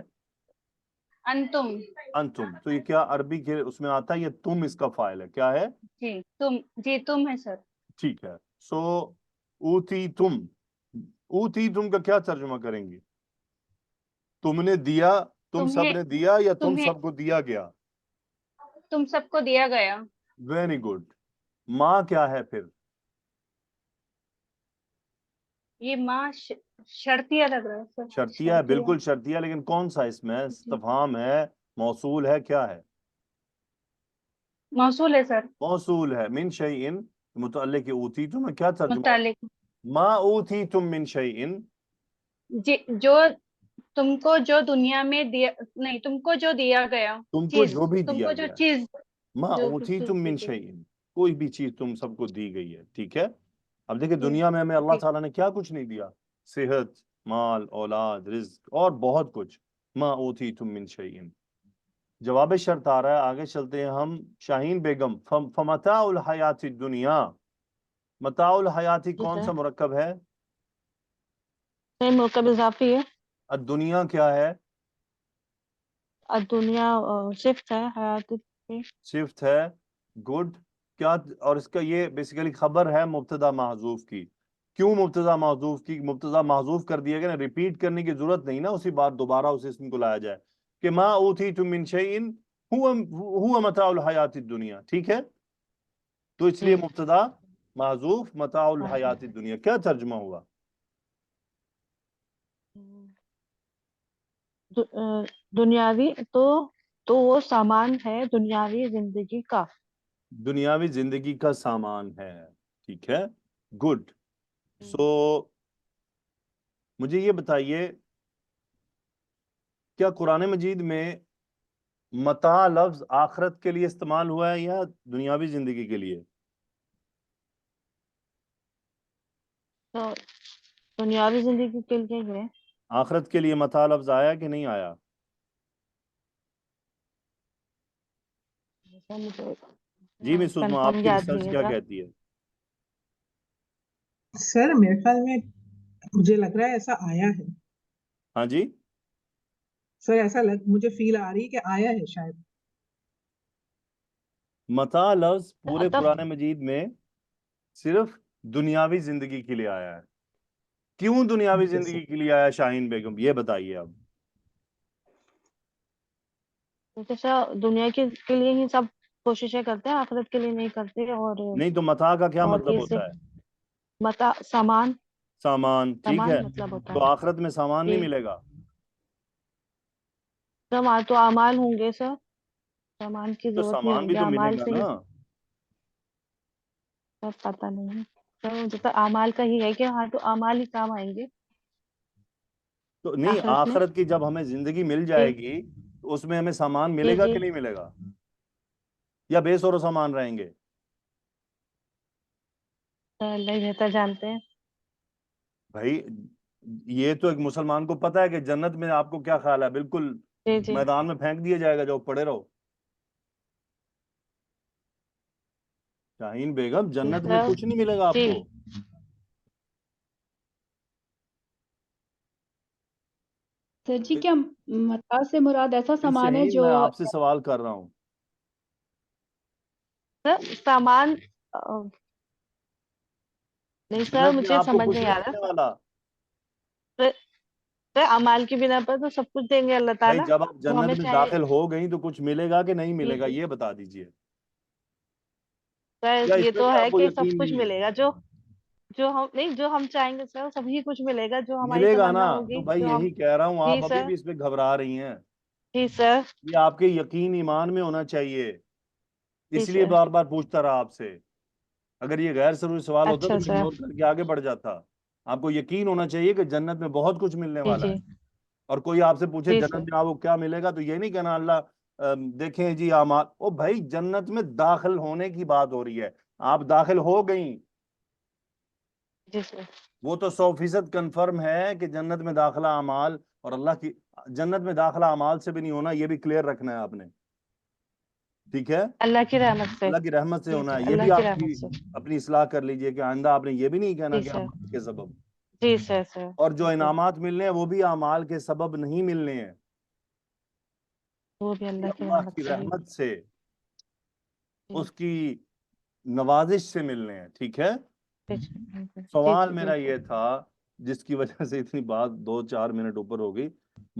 انتم۔ انتم۔ تو یہ کیا عربی کے اس میں آتا ہے، یہ تم اس کا فاعل ہے، کیا ہے؟ جی تم، جی تم ہے سر۔ ٹھیک ہے، سو اوتی تم، اوتی تم کا کیا ترجمہ کریں گی؟ تم نے دیا، تم سب نے دیا، یا تم سب کو دیا گیا؟ تم سب کو دیا گیا۔ Very good. ماں کیا ہے پھر؟ یہ ماں شرطیہ لگ رہا ہے سر۔ شرطیہ ہے، بالکل شرطیہ، لیکن کون سا اس میں استفہام ہے، موصول ہے، کیا ہے؟ موصول ہے سر۔ موصول ہے۔ من شیئن متعلق اوتی تم کیا ترجمہ؟ متعلق ما اوتی تم من شیئن، جی جو تم کو جو دنیا میں دیا، نہیں تم کو جو دیا گیا، تم کو جو بھی تم دیا کو جو گیا، چیز، ما اوتی تم من شیئن، کوئی بھی چیز تم سب کو دی گئی ہے، ٹھیک ہے۔ اب دیکھیں دنیا میں ہمیں اللہ تعالیٰ نے کیا کچھ نہیں دیا، صحت، مال، اولاد، رزق اور بہت کچھ۔ ما اوتی تم من شیئن، جواب شرط آ رہا ہے، آگے چلتے ہیں ہم۔ شاہین بیگم، فمتاع الحیات الدنیا، متاع الحیاتی کون سا مرکب ہے؟ مرکب اضافی ہے۔ الدنیا کیا ہے؟ الدنیا صفت ہے حیات کی. صفت ہے. گڈ. کیا اور اس کا یہ بیسیکلی خبر ہے مبتدا محذوف کی. کیوں مبتدا محذوف کی؟ مبتدا محذوف کر دیا گیا نا، ریپیٹ کرنے کی ضرورت نہیں نا، اسی بات دوبارہ اس اسم کو لایا جائے کہ ما اوتیتم من شیء هو متاع الحیات الدنیا. ٹھیک ہے، تو اس لیے مبتدا محذوف متاع الحیات الدنیا. کیا ترجمہ ہوا؟ دنیاوی تو وہ سامان ہے دنیاوی زندگی کا. دنیاوی زندگی کا سامان ہے. ٹھیک ہے، گڈ. سو مجھے یہ بتائیے، کیا قرآن مجید میں متاع لفظ آخرت کے لیے استعمال ہوا ہے یا دنیاوی زندگی کے لیے؟ تو دنیاوی زندگی کے لیے ہے. آخرت کے لیے متاع لفظ آیا کہ نہیں آیا؟ جی مس عظمیٰ، آپ کنفرم کی یاد ریسرچ نہیں کیا ہے کہتی ہے؟ سر میرے خیال میں مجھے لگ رہا ہے ایسا آیا ہے. ہاں جی، سر ایسا مجھے فیل آ رہی ہے کہ آیا ہے شاید. متاع لفظ پورے تب قرآن مجید میں صرف دنیاوی زندگی کے لیے آیا ہے. کیوں دنیاوی اچھا سر. زندگی کے لیے آیا شاہین بیگم، یہ بتائیے اب. جیسا دنیا کے لیے ہی سب کوششیں کرتے ہیں، آخرت کے لیے نہیں کرتے. نہیں تو متاع کا کیا اور مطلب یہ ہوتا ہے؟ متا سامان سامان. ٹھیک ہے، مطلب ہوتا تو ہے. آخرت میں سامان نہیں جی ملے گا. تو اعمال ہوں گے سر، سامان کی تو ضرورت نہیں سامان ہوں بھی گے، تو ملے اعمال گا سے ہی. نا. سر پتہ نہیں سر، مجھے تو اعمال کا ہی ہے کہ ہاں تو اعمال ہی کام آئیں گے تو نہیں، آخرت میں. آخرت کی جب ہمیں زندگی مل جی جائے گی تو اس میں ہمیں سامان جی ملے گا جی کہ نہیں ملے گا، یا بے سر و سامان رہیں گے؟ سر اللہ ہی بہتر جانتے ہیں. بھائی یہ تو ایک مسلمان کو پتا ہے کہ جنت میں آپ کو کیا خیال ہے، بالکل جی جی میدان میں پھینک دیا جائے گا، جو پڑے رہو. شاہین بیگم، جی جنت میں سر. کچھ نہیں ملے گا آپ جی کو. سر جی، کیا متاع سے مراد ایسا نہیں سامان ہے صحیح، جو میں آپ سے سوال کر رہا ہوں. سر سامان نہیں سر، جنت میں مجھے آپ کو سمجھ کچھ نہیں آ نہیں رہا. ملنے والا. سر اعمال کی بنا پر تو سب کچھ دیں گے اللہ بھائی تعالیٰ، جب آپ تو ہمیں جنت میں چاہے. داخل ہو گئی تو کچھ ملے گا کہ نہیں جی ملے گا، جی یہ بتا دیجئے. سر یا یہ اس میں تو بھی ہے آپ کو کہ سب یقین کچھ نہیں ہے؟ ملے گا، جو ہم نہیں، جو ہم چاہیں گے سر سبھی کچھ ملے گا، جو ہماری ملے گا نا، تمنا تو ہوگی بھائی جو ہم. یہی کہہ رہا ہوں، جی آپ ابھی سر. بھی اس پہ گھبرا رہی ہیں. جی سر. یہ آپ کے یقین ایمان میں ہونا چاہیے، جی اس لیے سر. بار بار پوچھتا رہا آپ سے. اگر یہ غیر ضروری سوال ہوتا تو اچھا میں سر. اگنور کر کے آگے بڑھ جاتا. آپ کو یقین ہونا چاہیے کہ جنت میں بہت کچھ ملنے جی والا جی ہے. اور کوئی آپ سے پوچھے جی جنت سر. میں آپ کو کیا ملے گا، تو یہ نہیں کہنا اللہ دیکھیں جی اعمال. او بھائی جنت میں داخل ہونے کی بات ہو رہی ہے، آپ داخل ہو گئیں، جی سر. وہ تو 100% کنفرم ہے کہ جنت میں داخلہ اعمال اور اللہ کی جنت میں داخلہ اعمال سے بھی نہیں ہونا، یہ بھی کلیئر رکھنا ہے آپ نے. ٹھیک ہے، اللہ کی رحمت سے. اللہ کی رحمت سے جی ہونا جی ہے. یہ بھی اللہ کی آپ کی رحمت سے. اپنی اصلاح کر لیجئے کہ آئندہ آپ نے یہ بھی نہیں کہنا جی کہ سر. اعمال کے سبب. جی سر سر. اور جو بالکل، انعامات ملنے ہیں وہ بھی اعمال کے سبب نہیں ملنے ہیں، وہ بھی یہ اللہ کی اللہ رحمت کی سے ہی. رحمت سے، جی اس کی نوازش سے ملنے ہیں. ٹھیک ہے. جی جی سوال جی میرا بالکل. یہ تھا، جس کی وجہ سے اتنی بات 2-4 منٹ اوپر ہو گئی.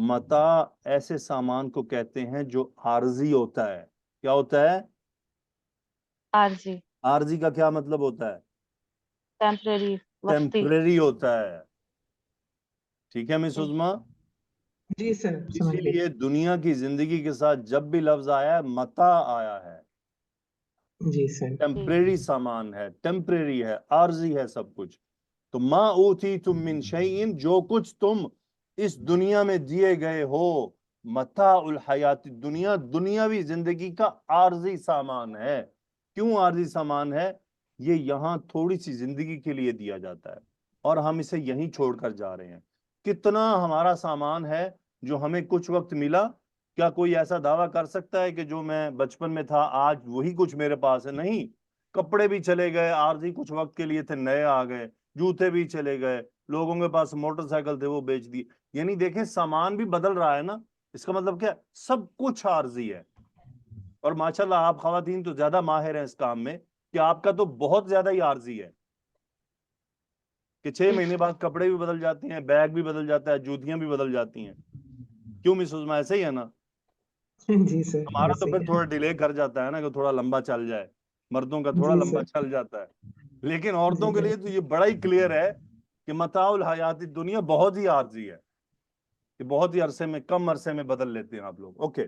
متاع ایسے سامان کو کہتے ہیں جو عارضی ہوتا ہے. کیا ہوتا ہے؟ عارضی. عارضی کا کیا مطلب ہوتا ہے؟ ٹیمپریری، وقتی. ٹیمپریری ہوتا ہے. ٹھیک ہے مس جی عظمیٰ. جی سر اسی سمجھ گئی. لیے دنیا کی زندگی کے ساتھ جب بھی لفظ آیا ہے متاع آیا ہے، جی سر. جی ٹیمپریری سامان ہے، ٹیمپریری ہے، عارضی ہے سب کچھ. تو ما اوتیتم من شیء، جو کچھ تم اس دنیا میں دیے گئے ہو، متاع الحیات الدنیا، دنیاوی زندگی کا عارضی سامان ہے. کیوں عارضی سامان ہے؟ یہ یہاں تھوڑی سی زندگی کے لیے دیا جاتا ہے اور ہم اسے یہیں چھوڑ کر جا رہے ہیں. کتنا ہمارا سامان ہے جو ہمیں کچھ وقت ملا. کیا کوئی ایسا دعویٰ کر سکتا ہے کہ جو میں بچپن میں تھا آج وہی کچھ میرے پاس ہے؟ نہیں. کپڑے بھی چلے گئے، عارضی کچھ وقت کے لیے تھے، نئے آ گئے. جوتے بھی چلے گئے، لوگوں کے پاس موٹر سائیکل تھے وہ بیچ دی. یعنی دیکھیں سامان بھی بدل رہا ہے نا. اس کا مطلب کیا ہے؟ سب کچھ عارضی ہے. اور ماشاءاللہ آپ خواتین تو زیادہ ماہر ہیں اس کام میں کہ آپ کا تو بہت زیادہ ہی عارضی ہے کہ 6 مہینے بعد کپڑے بھی بدل جاتے ہیں, بیگ بھی بدل جاتا ہے, جوتیاں بھی بدل جاتی ہیں. کیوں مس عظما, ایسے ہی ہے نا؟ جی سر ہمارا تو ایسے ہی پھر ہے. تھوڑا ڈیلے کر جاتا ہے نا کہ تھوڑا لمبا چل جائے, مردوں کا تھوڑا جی لمبا سر. چل جاتا ہے, لیکن عورتوں جی کے لیے تو یہ بڑا ہی کلیئر ہے کہ متاع الحیات دنیا بہت ہی عارضی ہے, کہ بہت ہی عرصے میں, کم عرصے میں بدل لیتے ہیں آپ لوگ. اوکے,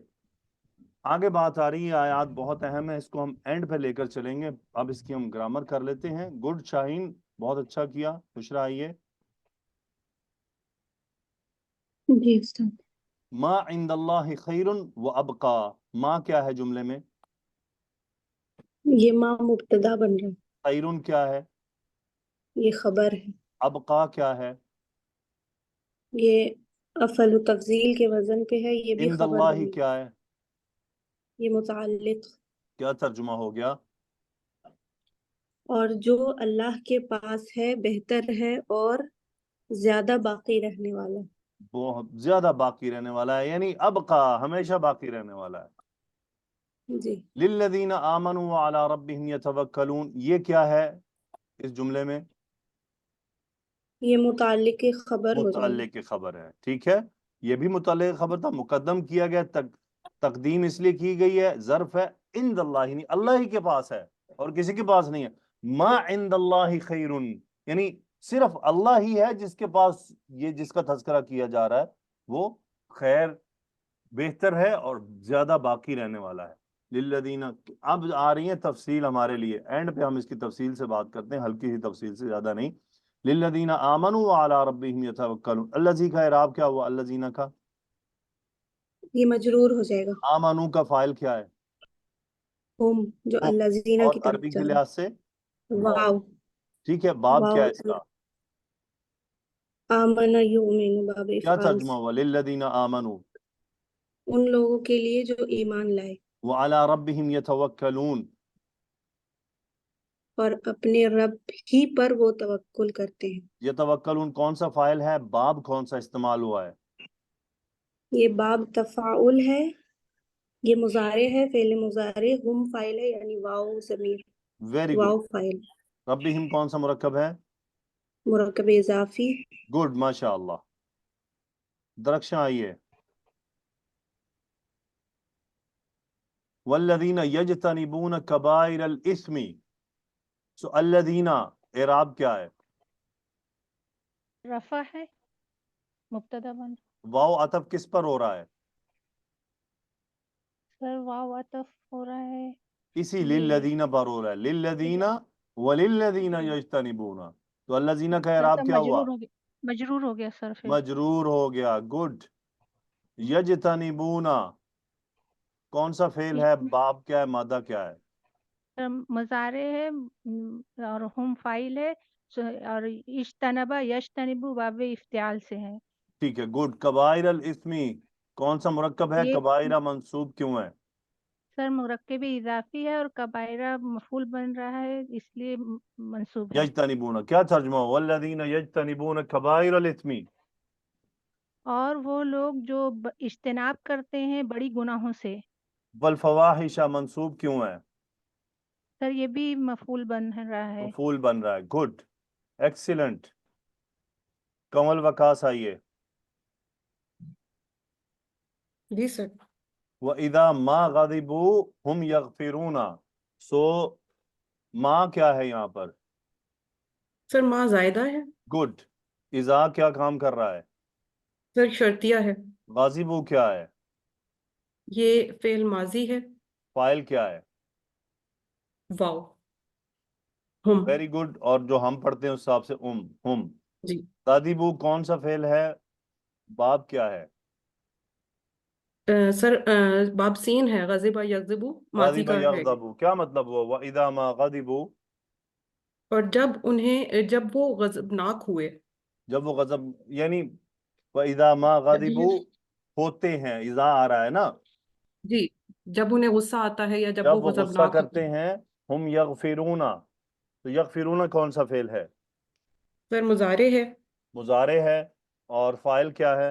آگے بات آ رہی ہے, آیات بہت اہم ہے, اس کو ہم اینڈ پہ لے کر چلیں گے. اب اس کی ہم گرامر کر لیتے ہیں. گڈ شاہین, بہت اچھا کیا. بشرا آئیے. جی استاد. ما عند اللہ خیر و ابقا, ما کیا ہے جملے میں؟ یہ ماں مبتدا بن رہا ہے, خیرن کیا ہے؟ یہ خبر ہے, ابقا کیا ہے؟ یہ افعل تفضیل کے وزن پہ ہے, یہ بھی عند خبر اللہ بن رہا کیا ہے؟ ہے, یہ متعلق. کیا ترجمہ ہو گیا؟ اور جو اللہ کے پاس ہے بہتر ہے اور زیادہ باقی رہنے والا. بہت زیادہ باقی رہنے والا ہے, یعنی ابقا, ہمیشہ باقی رہنے والا ہے. جی. للذین آمنوا وعلی ربہم یتوکلون, یہ کیا ہے اس جملے میں؟ یہ متعلق کی خبر ہو جائے گی. متعلق کی خبر ہے, ٹھیک ہے. یہ بھی متعلق خبر تھا, مقدم کیا گیا, تقدیم اس لیے کی گئی ہے, ظرف ہے عند اللہ, یعنی اللہ ہی کے پاس ہے اور کسی کے پاس نہیں ہے. ما عند اللہ خیر, یعنی صرف اللہ ہی ہے جس کے پاس یہ جس کا تذکرہ کیا جا رہا ہے وہ خیر, بہتر ہے اور زیادہ باقی رہنے والا ہے. للذین, اب آ رہی ہیں تفصیل ہمارے لیے, اینڈ پہ ہم اس کی تفصیل سے بات کرتے ہیں, ہلکی ہی تفصیل سے, زیادہ نہیں. للذین آمنوا وعلی ربہم یتوکلون, الذی کا اعراب کیا ہوا؟ الذین کا یہ مجرور ہو جائے گا. آمنو کا فاعل کیا ہے؟ ہم, جو ہم. اللہ زینہ اور کی طرف عربی جا کے رہا لحاظ سے ہے. واو, واو. ٹھیک ہے. باب کیا واو ہے اس کا؟ آمن یؤمن, باب کیا افعال ترجمہ سے, ہوا؟ للذین آمنوا ان لوگوں کے لیے جو ایمان لائے وعلی ربہم یتوکلون, اور اپنے رب ہی پر وہ توکل کرتے ہیں. یتوکلون کون سا فاعل ہے؟ باب کون سا استعمال ہوا ہے؟ یہ باب تفاعل ہے, یہ مضارع ہے, فعل مضارع, ہم فاعل ہے, یعنی واو ضمیر, ویری گڈ. واو فاعل, ربہم کون سا مرکب ہے؟ مرکب اضافی. گڈ, ماشاء اللہ. درخشاں آئیے. والذین یجتنبون کبائر الاثم, سو الذین اعراب کیا ہے؟ رفع ہے, مبتدا بن. واو عطف کس پر ہو رہا ہے؟ سر واو عطف ہو رہا ہے اسی یہ للذین پر ہو رہا ہے, للذین وللذین یجتنبون, تو الذین کا سر اعراب تب کیا ہوا؟ مجرور ہو گیا سر پھر. مجرور ہو گیا. گڈ. یجتنبون کون سا فعل ہے؟ باب کیا ہے؟ مادہ کیا ہے؟ سر مضارع ہے, اور ہم فاعل ہے, اور اجتنبا یجتنبو باب افتعال سے ہے. ٹھیک ہے, گڈ. کبائر الاثمی کون سا مرکب ہے؟ یہ کبائرہ منصوب کیوں ہے؟ سر مرکب اضافی ہے اور کبائرہ مفعول بن رہا ہے, اس لیے منصوب ہے. یجتنبون کیا ترجمہ ہوا؟ والذین یجتنبون کبائر الاثم, اور وہ لوگ جو اجتناب کرتے ہیں بڑی گناہوں سے. والفواحش منصوب کیوں ہے؟ سر یہ بھی مفعول بن رہا ہے. مفعول بن رہا ہے. Good, excellent. کمل وقاص آئیے. جی سر. وَإِذَا مَا غَضِبُوا هُمْ يَغْفِرُونَ, سو ما کیا ہے یہاں پر؟ سر ماں زائدہ ہے. گڈ. اذا کیا کام کر رہا ہے؟ سر شرطیہ ہے. غاضبو کیا ہے؟ یہ فعل ماضی ہے. فاعل کیا ہے؟ واو. ہم. Very good. اور جو ہم پڑھتے ہیں اس حساب سے ہم. جی. غاضبو کون سا فعل ہے؟ باب کیا ہے؟ سر باب سین ہے. غضب یغضب ماضی غاضب کا ہے. یغضب, کیا مطلب ہوا؟ وَإِذَا مَا غَضِبُوا, اور جب وہ غضبناک ہوئے. جب وہ غضب, یعنی وَإِذَا مَا غَضِبُوا ہوتے ہیں, اذا آ رہا ہے نا. جی, جب انہیں غصہ آتا ہے یا جب وہ جب وہ غصہ غضبناک ہوتے کرتے ہیں, ہم یغفرون, تو یغفرون کون سا فعل ہے؟ سر مضارع ہے. مضارع ہے. اور فاعل کیا ہے؟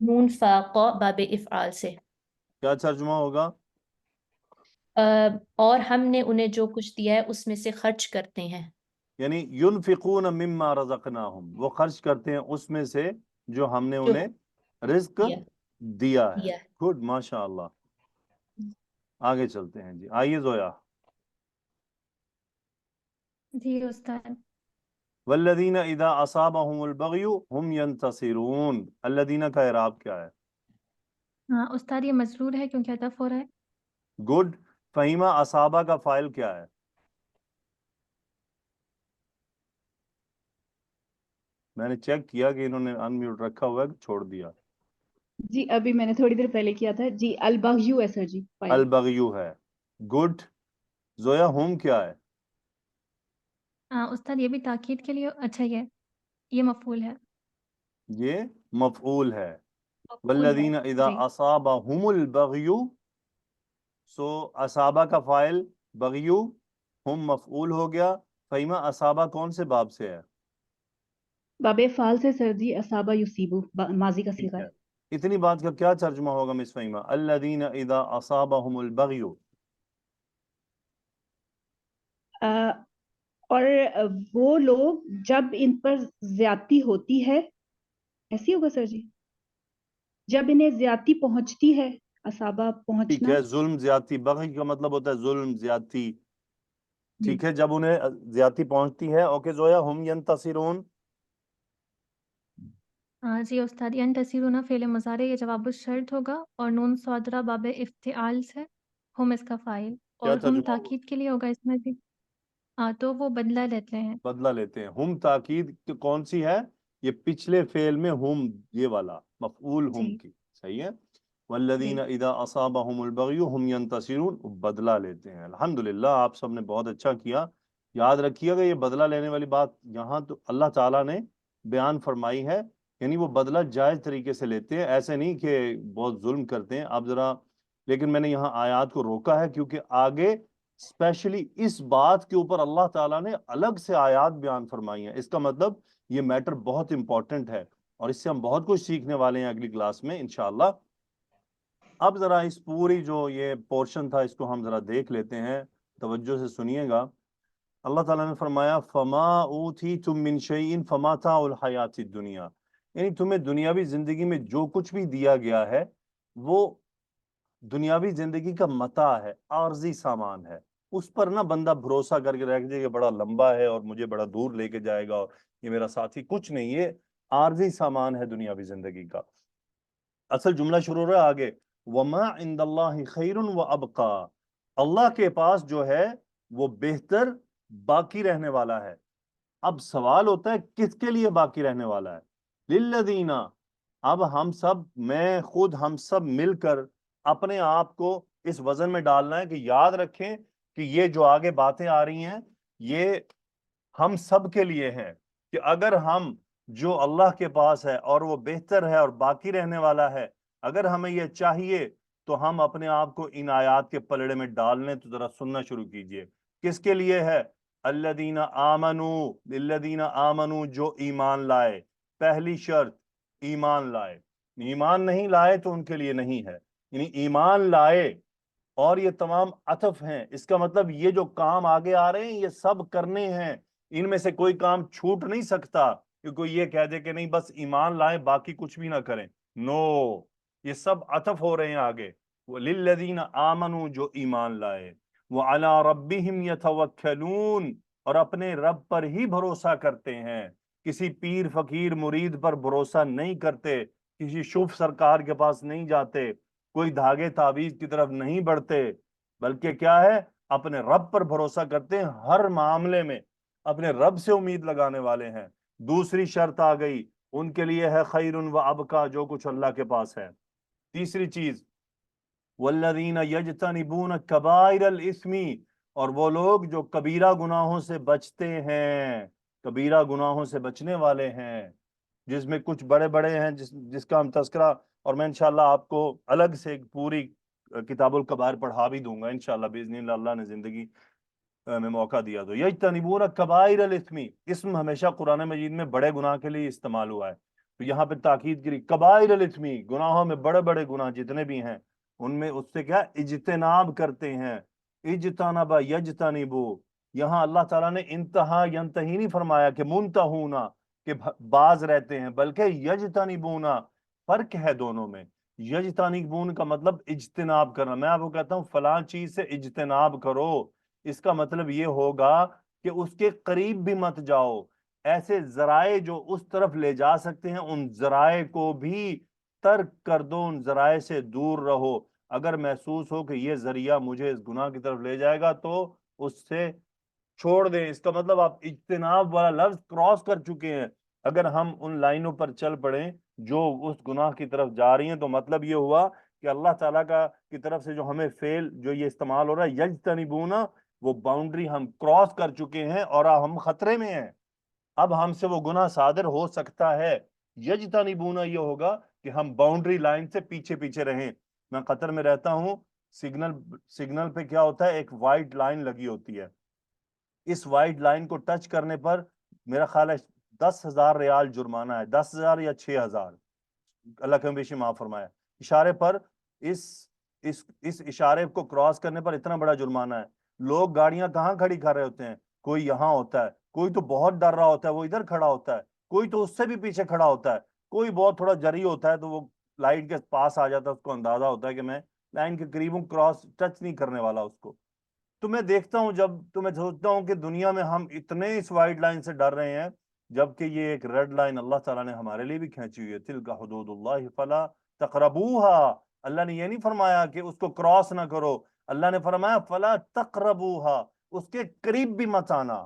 نون فاقہ باب افعال سے کیا ترجمہ ہوگا؟ اور ہم نے انہیں جو کچھ دیا ہے اس میں سے خرچ کرتے ہیں. یعنی ينفقون مما رزقناہم، وہ خرچ کرتے ہیں اس میں سے جو ہم نے جو انہیں رزق دیا دیا ہے. دیا ہے. گڈ، ماشاء اللہ. آگے چلتے ہیں جی. آئیے زویا. جی استاد. والذین اذا اصابہم البغی ہم ینتصرون، الذین کا اعراب کیا ہے؟ ہاں استاد یہ مجرور ہے کیونکہ عطف ہو رہا ہے. گڈ. فہیمہ اصابہ کا فاعل کیا ہے؟ میں نے چیک کیا کہ انہوں نے ان میوٹ رکھا ہوا ہے، چھوڑ دیا. جی ابھی میں نے تھوڑی دیر پہلے کیا تھا جی. البغیو ہے سر جی فائل. البغیو ہے. گڈ. زویا ہم کیا ہے؟ ہاں استاد یہ بھی تاکید کے لیے. اچھا یہ مفعول ہے. یہ مفعول ہے. مفعول ہے والذین اذا جی. اصابہم البغی، سو اصابہ کا فاعل بغیو، ہم مفعول ہو گیا. فہیمہ اصابہ کون سے باب سے ہے؟ باب افعال سے سر جی. اصابہ یصیبو ماضی کا ٹھیک صیغہ ہے. ہے. اتنی بات کا کیا ترجمہ ہوگا مس فہیمہ؟ الذین اذا اصابہم البغی. اور وہ لوگ جب ان پر زیادتی ہوتی ہے، ایسی ہوگا سر جی. جب انہیں زیادتی پہنچتی ہے، اصابہ ٹھیک پہنچنا. ہے. ظلم زیادتی، بغی کا مطلب ہوتا ہے ظلم زیادتی. جی ٹھیک ہے، جب انہیں زیادتی پہنچتی ہے. اوکے زویا، ہم ینتصرون. ہاں جی استاد. ینتصرون فعل مضارع یہ جواب الشرط ہوگا اور نون صادرہ باب افتعال سے، ہم اس کا فاعل، کیا اور ہم ترجمہ ہوگا؟ تاکید کے لیے ہوگا اس میں بھی. ہاں تو وہ بدلہ لیتے ہیں. بدلہ لیتے ہیں. ہم تاکید کون سی ہے؟ یہ پچھلے فعل میں ہم، یہ والا مفعول ہم جی کی. صحیح ہے. والذین جی. اذا اصابہم البغی ہم ینتصرون، بدلہ لیتے ہیں. الحمدللہ آپ سب نے بہت اچھا کیا. یاد رکھیے گا یہ بدلہ لینے والی بات یہاں تو اللہ تعالیٰ نے بیان فرمائی ہے. یعنی وہ بدلہ جائز طریقے سے لیتے ہیں، ایسے نہیں کہ بہت ظلم کرتے ہیں. آپ ذرا، لیکن میں نے یہاں آیات کو روکا ہے کیونکہ آگے اسپیشلی اس بات کے اوپر اللہ تعالیٰ نے الگ سے آیات بیان فرمائی ہیں. اس کا مطلب یہ میٹر بہت امپورٹنٹ ہے اور اس سے ہم بہت کچھ سیکھنے والے ہیں اگلی کلاس میں انشاءاللہ. اب ذرا اس پوری جو یہ پورشن تھا اس کو ہم ذرا دیکھ لیتے ہیں. توجہ سے سنیے گا. اللہ تعالیٰ نے فرمایا فما اوتیتم من شیء فمتاع الحیات الدنیا، یعنی تمہیں دنیاوی زندگی میں جو کچھ بھی دیا گیا ہے وہ دنیاوی زندگی کا متاع ہے، عارضی سامان ہے. اس پر نہ بندہ بھروسہ کر کے رکھ دے کہ بڑا لمبا ہے اور مجھے بڑا دور لے کے جائے گا اور یہ میرا ساتھی. کچھ نہیں، یہ عارضی سامان ہے دنیاوی زندگی کا. اصل جملہ شروع رہا آگے، وما عند اللہ خیر وابقا، اللہ کے پاس جو ہے وہ بہتر، باقی رہنے والا ہے. اب سوال ہوتا ہے کس کے لیے باقی رہنے والا ہے؟ للذین. اب ہم سب، میں خود، ہم سب مل کر اپنے آپ کو اس وزن میں ڈالنا ہے کہ یاد رکھیں کہ یہ جو آگے باتیں آ رہی ہیں یہ ہم سب کے لیے ہیں. کہ اگر ہم جو اللہ کے پاس ہے اور وہ بہتر ہے اور باقی رہنے والا ہے، اگر ہمیں یہ چاہیے تو ہم اپنے آپ کو ان آیات کے پلڑے میں ڈال لیں. تو ذرا سننا شروع کیجئے. کس کے لیے ہے؟ الذین آمنوا، للذین آمنوا جو ایمان لائے. پہلی شرط ایمان لائے. ایمان نہیں لائے تو ان کے لیے نہیں ہے. یعنی ایمان لائے، اور یہ تمام عطف ہیں. اس کا مطلب یہ جو کام آگے آ رہے ہیں یہ سب کرنے ہیں، ان میں سے کوئی کام چھوٹ نہیں سکتا کہ کوئی یہ کہہ دے کہ نہیں بس ایمان لائیں باقی کچھ بھی نہ کریں. نو، یہ سب عطف ہو رہے ہیں آگے. للذین آمنوا جو ایمان لائے، وعلی ربہم یتوکلون اور اپنے رب پر ہی بھروسہ کرتے ہیں. کسی پیر فقیر مرید پر بھروسہ نہیں کرتے، کسی شوف سرکار کے پاس نہیں جاتے، کوئی دھاگے تعویذ کی طرف نہیں بڑھتے، بلکہ کیا ہے، اپنے رب پر بھروسہ کرتے ہیں. ہر معاملے میں اپنے رب سے امید لگانے والے ہیں. دوسری شرط آ گئی، ان کے لیے ہے خیر و ابقا، جو کچھ اللہ کے پاس ہے. تیسری چیز والذین یجتنبون کبائر الاثم، اور وہ لوگ جو کبیرہ گناہوں سے بچتے ہیں. کبیرہ گناہوں سے بچنے والے ہیں، جس میں کچھ بڑے بڑے ہیں جس کا ہم تذکرہ، اور میں انشاءاللہ آپ کو الگ سے ایک پوری کتاب الکبائر پڑھا بھی دوں گا انشاءاللہ باذن اللہ، اللہ نے زندگی میں موقع دیا تو. یجتنبون کبائر الاثم، اسم ہمیشہ قرآن مجید میں بڑے گناہ کے لیے استعمال ہوا ہے، تو یہاں پہ تاکید کی کبائر الاثمی، گناہوں میں بڑے بڑے گناہ جتنے بھی ہیں ان میں اس سے کیا اجتناب کرتے ہیں، اجتنب یجتنبو، یہاں اللہ تعالیٰ نے انتہا ینتہی نہیں فرمایا کہ منتہونا کہ باز رہتے ہیں، بلکہ یجتنبونا، فرق ہے دونوں میں۔ یجتنبون کا مطلب اجتناب کرنا، میں آپ کو کہتا ہوں فلاں چیز سے اجتناب کرو، اس کا مطلب یہ ہوگا کہ اس کے قریب بھی مت جاؤ، ایسے ذرائع جو اس طرف لے جا سکتے ہیں ان ذرائع کو بھی ترک کر دو، ان ذرائع سے دور رہو۔ اگر محسوس ہو کہ یہ ذریعہ مجھے اس گناہ کی طرف لے جائے گا تو اس سے چھوڑ دیں، اس کا مطلب آپ اجتناب والا لفظ کراس کر چکے ہیں۔ اگر ہم ان لائنوں پر چل پڑیں جو اس گناہ کی طرف جا رہی ہیں تو مطلب یہ ہوا کہ اللہ تعالیٰ کی طرف سے جو ہمیں فعل جو یہ استعمال ہو رہا ہے یجتنبونا، وہ باؤنڈری ہم کراس کر چکے ہیں اور ہم خطرے میں ہیں، اب ہم سے وہ گناہ صادر ہو سکتا ہے۔ یجتنبونا یہ ہوگا کہ ہم باؤنڈری لائن سے پیچھے پیچھے رہیں۔ میں قطر میں رہتا ہوں، سگنل پہ کیا ہوتا ہے، ایک وائٹ لائن لگی ہوتی ہے، اس وائٹ لائن کو ٹچ کرنے پر میرا خیال ہے 10,000 ریال جرمانہ ہے، 10,000 یا 6,000، اللہ کم بیشی معاف فرمایا، اشارے پر اس اشارے کو کراس کرنے پر اتنا بڑا جرمانہ ہے۔ لوگ گاڑیاں کہاں کھڑی کر رہے ہوتے ہیں، کوئی یہاں ہوتا ہے، کوئی تو بہت ڈر رہا ہوتا ہے وہ ادھر کھڑا ہوتا ہے، کوئی تو اس سے بھی پیچھے کھڑا ہوتا ہے، کوئی بہت تھوڑا جری ہوتا ہے تو وہ لائٹ کے پاس آ جاتا ہے، اس کو اندازہ ہوتا ہے کہ میں لائن کے قریب ہوں، کراس ٹچ نہیں کرنے والا اس کو۔ تو میں دیکھتا ہوں جب تو میں سوچتا ہوں کہ دنیا میں ہم اتنے اس وائٹ لائن سے ڈر رہے ہیں، جبکہ یہ ایک ریڈ لائن اللہ تعالیٰ نے ہمارے لیے بھی کھینچی ہوئی ہے، تلک حدود اللہ فلا تقربوها، اللہ نے یہ نہیں فرمایا کہ اس کو کراس نہ کرو، اللہ نے فرمایا فلا تقربوها، اس کے قریب بھی مت آنا،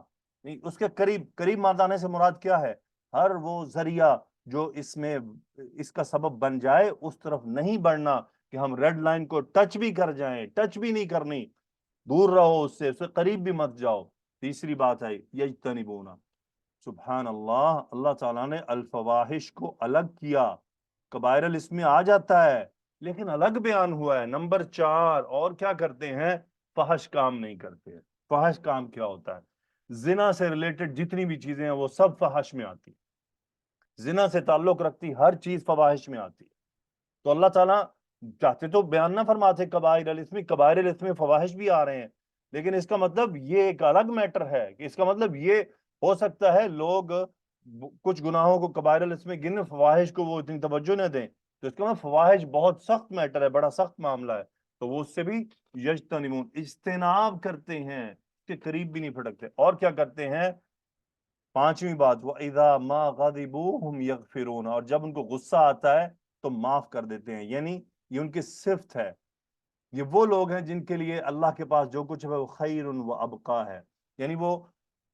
اس کے قریب مت آنے سے مراد کیا ہے، ہر وہ ذریعہ جو اس کا سبب بن جائے اس طرف نہیں بڑھنا کہ ہم ریڈ لائن کو ٹچ بھی کر جائیں، ٹچ بھی نہیں کرنی، دور رہو اس سے قریب بھی مت جاؤ۔ تیسری بات ہے یجتنبونا، سبحان اللہ، اللہ تعالیٰ نے الفواحش کو الگ کیا، کبائر الاسم میں آ جاتا ہے لیکن الگ بیان ہوا ہے۔ نمبر 4، اور کیا کرتے ہیں، فحش کام نہیں کرتے۔ فحش کام کیا ہوتا ہے، زنا سے ریلیٹڈ جتنی بھی چیزیں ہیں وہ سب فحش میں آتی، زنا سے تعلق رکھتی ہر چیز فواحش میں آتی۔ تو اللہ تعالیٰ چاہتے تو بیان نہ فرماتے کبائر الاسم فواحش بھی آ رہے ہیں، لیکن اس کا مطلب یہ ایک الگ میٹر ہے کہ اس کا مطلب یہ ہو سکتا ہے لوگ کچھ گناہوں کو کبائر الاسم گن، فواحش کو وہ اتنی توجہ نہ دیں، تو اس کا مطلب فواحش بہت سخت میٹر ہے، بڑا سخت معاملہ ہے، تو وہ اس سے بھی یجتنبون، اجتناب کرتے ہیں، اس کے قریب بھی نہیں پھٹکتے۔ اور کیا کرتے ہیں، 5ویں بات، وَإِذَا مَا غَضِبُوا هُمْ يَغْفِرُونَ، اور جب ان کو غصہ آتا ہے تو معاف کر دیتے ہیں، یعنی یہ ان کی صفت ہے، یہ وہ لوگ ہیں جن کے لیے اللہ کے پاس جو کچھ ہے وہ خیر و ابقا ہے، یعنی وہ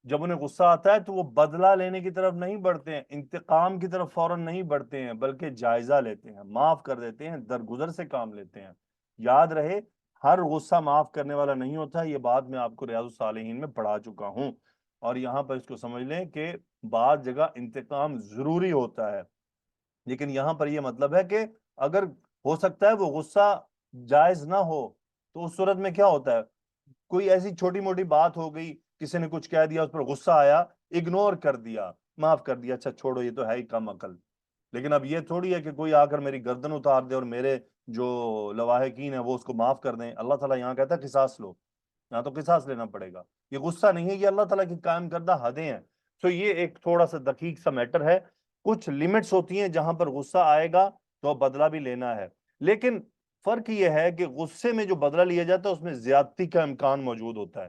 جب انہیں غصہ آتا ہے تو وہ بدلہ لینے کی طرف نہیں بڑھتے ہیں، انتقام کی طرف فوراً نہیں بڑھتے ہیں، بلکہ جائزہ لیتے ہیں، معاف کر دیتے ہیں، درگزر سے کام لیتے ہیں۔ یاد رہے ہر غصہ معاف کرنے والا نہیں ہوتا، یہ بات میں آپ کو ریاض الصالحین میں پڑھا چکا ہوں، اور یہاں پر اس کو سمجھ لیں کہ بعض جگہ انتقام ضروری ہوتا ہے، لیکن یہاں پر یہ مطلب ہے کہ اگر ہو سکتا ہے وہ غصہ جائز نہ ہو تو اس صورت میں کیا ہوتا ہے، کوئی ایسی چھوٹی موٹی بات ہو گئی، کسی نے کچھ کہہ دیا، اس پر غصہ آیا، اگنور کر دیا، معاف کر دیا، اچھا چھوڑو یہ تو ہے ہی کم عقل، لیکن اب یہ تھوڑی ہے کہ کوئی آ کر میری گردن اتار دے اور میرے جو لواحقین ہیں وہ اس کو معاف کر دیں۔ اللہ تعالیٰ یہاں کہتا ہے قصاص لو، یہاں تو قصاص لینا پڑے گا، یہ غصہ نہیں ہے، یہ اللہ تعالیٰ کی قائم کردہ حدیں ہیں۔ تو یہ ایک تھوڑا سا دقیق سا میٹر ہے، کچھ لیمٹس ہوتی ہیں جہاں پر غصہ آئے گا تو بدلہ بھی لینا ہے، لیکن فرق یہ ہے کہ غصے میں جو بدلہ لیا جاتا ہے اس میں زیادتی کا امکان موجود ہوتا ہے،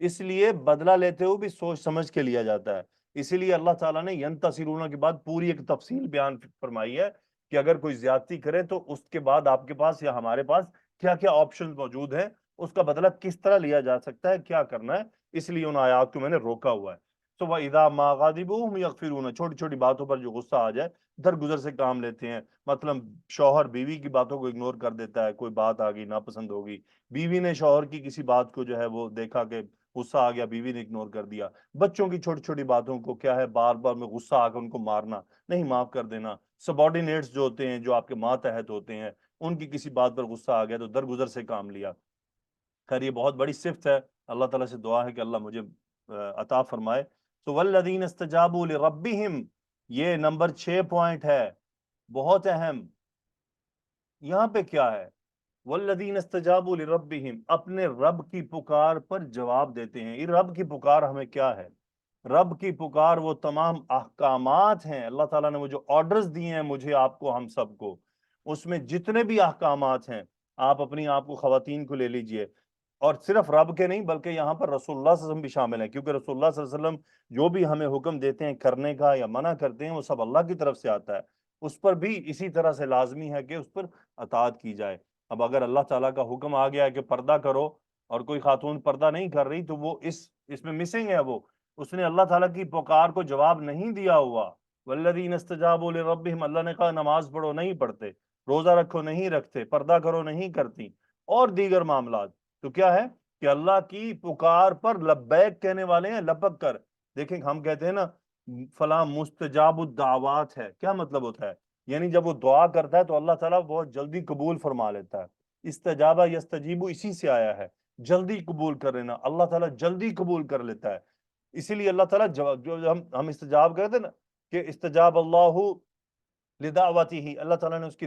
اس لیے بدلہ لیتے ہوئے بھی سوچ سمجھ کے لیا جاتا ہے۔ اسی لیے اللہ تعالیٰ نے ینتصرون کے بعد پوری ایک تفصیل بیان فرمائی ہے کہ اگر کوئی زیادتی کرے تو اس کے بعد آپ کے پاس یا ہمارے پاس کیا کیا آپشنز موجود ہیں، اس کا بدلہ کس طرح لیا جا سکتا ہے، کیا کرنا ہے، اس لیے ان آیات کو میں نے روکا ہوا ہے۔ تو وَإِذَا مَا غَضِبُوا هُمْ يَغْفِرُونَ، چھوٹی چھوٹی باتوں پر جو غصہ آ جائے درگزر سے کام لیتے ہیں، مثلا شوہر بیوی کی باتوں کو اگنور کر دیتا ہے، کوئی بات آ گئی ناپسند ہوگی، بیوی نے شوہر کی کسی بات کو جو ہے وہ دیکھا کہ غصہ آ گیا، بیوی نے اگنور کر دیا، بچوں کی چھوٹی چھوٹی باتوں کو کیا ہے بار بار میں غصہ آ کر ان کو مارنا نہیں، معاف کر دینا، سبارڈینیٹس جو ہوتے ہیں جو آپ کے ماتحت ہوتے ہیں ان کی کسی بات پر غصہ آ گیا تو درگزر سے کام لیا۔ خیر یہ بہت بڑی صفت ہے، اللہ تعالیٰ سے دعا ہے کہ اللہ مجھے عطا فرمائے۔ تو والذین استجابوا لربہم، یہ نمبر 6 پوائنٹ ہے، بہت اہم۔ یہاں پہ کیا ہے؟ والذین استجابوا لربہم، اپنے رب کی پکار پر جواب دیتے ہیں۔ یہ رب کی پکار ہمیں کیا ہے؟ رب کی پکار وہ تمام احکامات ہیں، اللہ تعالیٰ نے وہ جو آرڈرز دیے ہیں مجھے، آپ کو، ہم سب کو، اس میں جتنے بھی احکامات ہیں، آپ اپنی آپ کو، خواتین کو لے لیجئے، اور صرف رب کے نہیں بلکہ یہاں پر رسول اللہ صلی اللہ علیہ وسلم بھی شامل ہیں، کیونکہ رسول اللہ صلی اللہ علیہ وسلم جو بھی ہمیں حکم دیتے ہیں کرنے کا یا منع کرتے ہیں وہ سب اللہ کی طرف سے آتا ہے، اس پر بھی اسی طرح سے لازمی ہے کہ اس پر اطاعت کی جائے۔ اب اگر اللہ تعالیٰ کا حکم آ گیا ہے کہ پردہ کرو اور کوئی خاتون پردہ نہیں کر رہی تو وہ اس میں مسنگ ہے، وہ اس نے اللہ تعالیٰ کی پکار کو جواب نہیں دیا ہوا۔ والذین استجابوا لربہم، اللہ نے کہا نماز پڑھو، نہیں پڑھتے، روزہ رکھو، نہیں رکھتے، پردہ کرو، نہیں کرتی، اور دیگر معاملات، تو کیا ہے کہ اللہ کی پکار پر لبیک کہنے والے ہیں، لپک کر۔ دیکھیں ہم کہتے ہیں نا فلاں مستجاب الدعوات ہے، کیا مطلب ہوتا ہے؟ یعنی جب وہ دعا کرتا ہے تو اللہ تعالیٰ بہت جلدی قبول فرما لیتا ہے۔ استجابہ یستجیبو اسی سے آیا ہے، جلدی قبول کر لینا، اللہ تعالیٰ جلدی قبول کر لیتا ہے۔ اسی لیے اللہ تعالیٰ جو ہم استجاب کرتے ہیں نا کہ استجاب اللہ لدعوتہ، اللہ تعالیٰ نے اس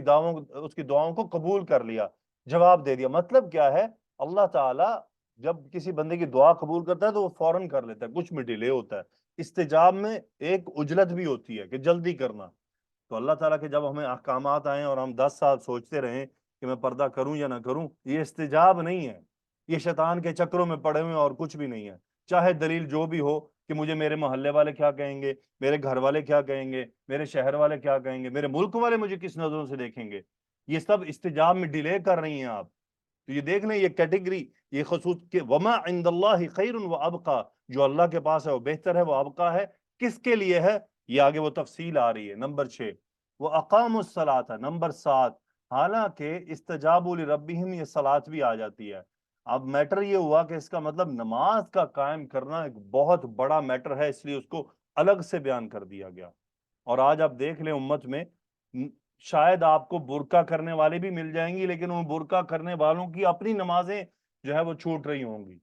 کی دعاؤں کو قبول کر لیا، جواب دے دیا۔ مطلب کیا ہے؟ اللہ تعالیٰ جب کسی بندے کی دعا قبول کرتا ہے تو وہ فوراً کر لیتا ہے، کچھ میں ڈیلے ہوتا ہے۔ استجاب میں ایک عجلت بھی ہوتی ہے کہ جلدی کرنا۔ تو اللہ تعالیٰ کے جب ہمیں احکامات آئیں اور ہم 10 سال سوچتے رہیں کہ میں پردہ کروں یا نہ کروں، یہ استجاب نہیں ہے، یہ شیطان کے چکروں میں پڑے ہوئے اور کچھ بھی نہیں ہے۔ چاہے دلیل جو بھی ہو کہ مجھے میرے محلے والے کیا کہیں گے، میرے گھر والے کیا کہیں گے، میرے شہر والے کیا کہیں گے، میرے ملک والے مجھے کس نظروں سے دیکھیں گے، یہ سب استجاب میں ڈیلے کر رہی ہیں آپ۔ تو یہ دیکھ لیں، یہ کیٹیگری، یہ خصوص کہ وما عند اللہ خیر و ابقا، جو اللہ کے پاس ہے وہ بہتر ہے، وہ ابقا ہے۔ کس کے لیے ہے؟ یہ آگے وہ تفصیل آ رہی ہے۔ نمبر 6 وہ اقام الصلاۃ، نمبر 7 حالانکہ استجابوا لربہم یہ صلاۃ بھی آ جاتی ہے۔ اب میٹر یہ ہوا کہ اس کا مطلب نماز کا قائم کرنا ایک بہت بڑا میٹر ہے، اس لیے اس کو الگ سے بیان کر دیا گیا۔ اور آج آپ دیکھ لیں امت میں شاید آپ کو برقع کرنے والے بھی مل جائیں گی، لیکن ان برقع کرنے والوں کی اپنی نمازیں جو ہے وہ چھوٹ رہی ہوں گی۔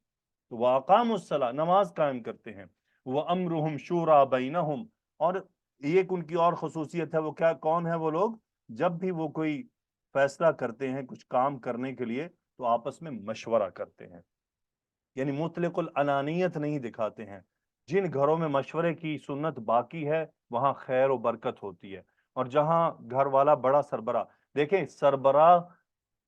تو وَأَقَامُوا الصَّلَاةَ، نماز قائم کرتے ہیں۔ وَأَمْرُهُمْ شُورَىٰ بَيْنَهُمْ، اور ایک ان کی اور خصوصیت ہے، وہ کیا، کون ہے وہ لوگ؟ جب بھی وہ کوئی فیصلہ کرتے ہیں کچھ کام کرنے کے لیے تو آپس میں مشورہ کرتے ہیں، یعنی مطلق الانانیت نہیں دکھاتے ہیں۔ جن گھروں میں مشورے کی سنت باقی ہے وہاں خیر و برکت ہوتی ہے، اور جہاں گھر والا بڑا سربراہ، دیکھیں سربراہ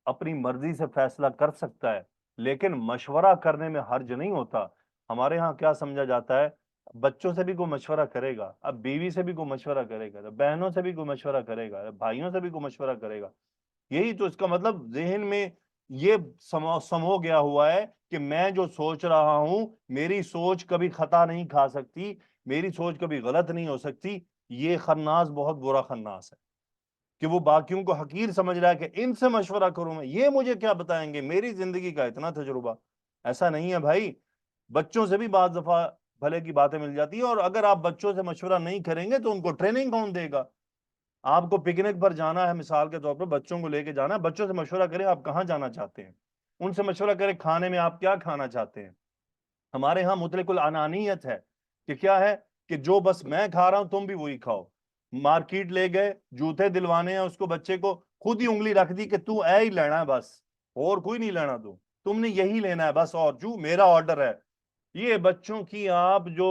اپنی مرضی سے فیصلہ کر سکتا ہے لیکن مشورہ کرنے میں حرج نہیں ہوتا۔ ہمارے ہاں کیا سمجھا جاتا ہے؟ بچوں سے بھی کوئی مشورہ کرے گا، اب بیوی سے بھی کوئی مشورہ کرے گا، بہنوں سے بھی کوئی مشورہ کرے گا، بھائیوں سے بھی کوئی مشورہ کرے گا۔ یہی تو اس کا مطلب ذہن میں یہ سمو گیا ہوا ہے کہ میں جو سوچ رہا ہوں میری سوچ کبھی خطا نہیں کھا سکتی، میری سوچ کبھی غلط نہیں ہو سکتی۔ یہ خناس بہت برا خناس ہے کہ وہ باقیوں کو حقیر سمجھ رہا ہے کہ ان سے مشورہ کروں میں، یہ مجھے کیا بتائیں گے، میری زندگی کا اتنا تجربہ۔ ایسا نہیں ہے بھائی، بچوں سے بھی بعض دفعہ بھلے کی باتیں مل جاتی ہیں، اور اگر آپ بچوں سے مشورہ نہیں کریں گے تو ان کو ٹریننگ کون دے گا؟ آپ کو پکنک پر جانا ہے، مثال کے طور پر بچوں کو لے کے جانا ہے، بچوں سے مشورہ کریں آپ کہاں جانا چاہتے ہیں، ان سے مشورہ کریں کھانے میں آپ کیا کھانا چاہتے ہیں۔ ہمارے ہاں مطلق الانانیت ہے کہ کیا ہے کہ جو بس میں کھا رہا ہوں تم بھی وہی کھاؤ۔ مارکیٹ لے گئے، جوتے دلوانے ہیں اس کو، بچے کو خود ہی انگلی رکھ دی کہ تو اے ہی لینا ہے بس، اور کوئی نہیں لینا، تم نے یہی لینا ہے بس، اور جو میرا آرڈر ہے۔ یہ بچوں کی آپ جو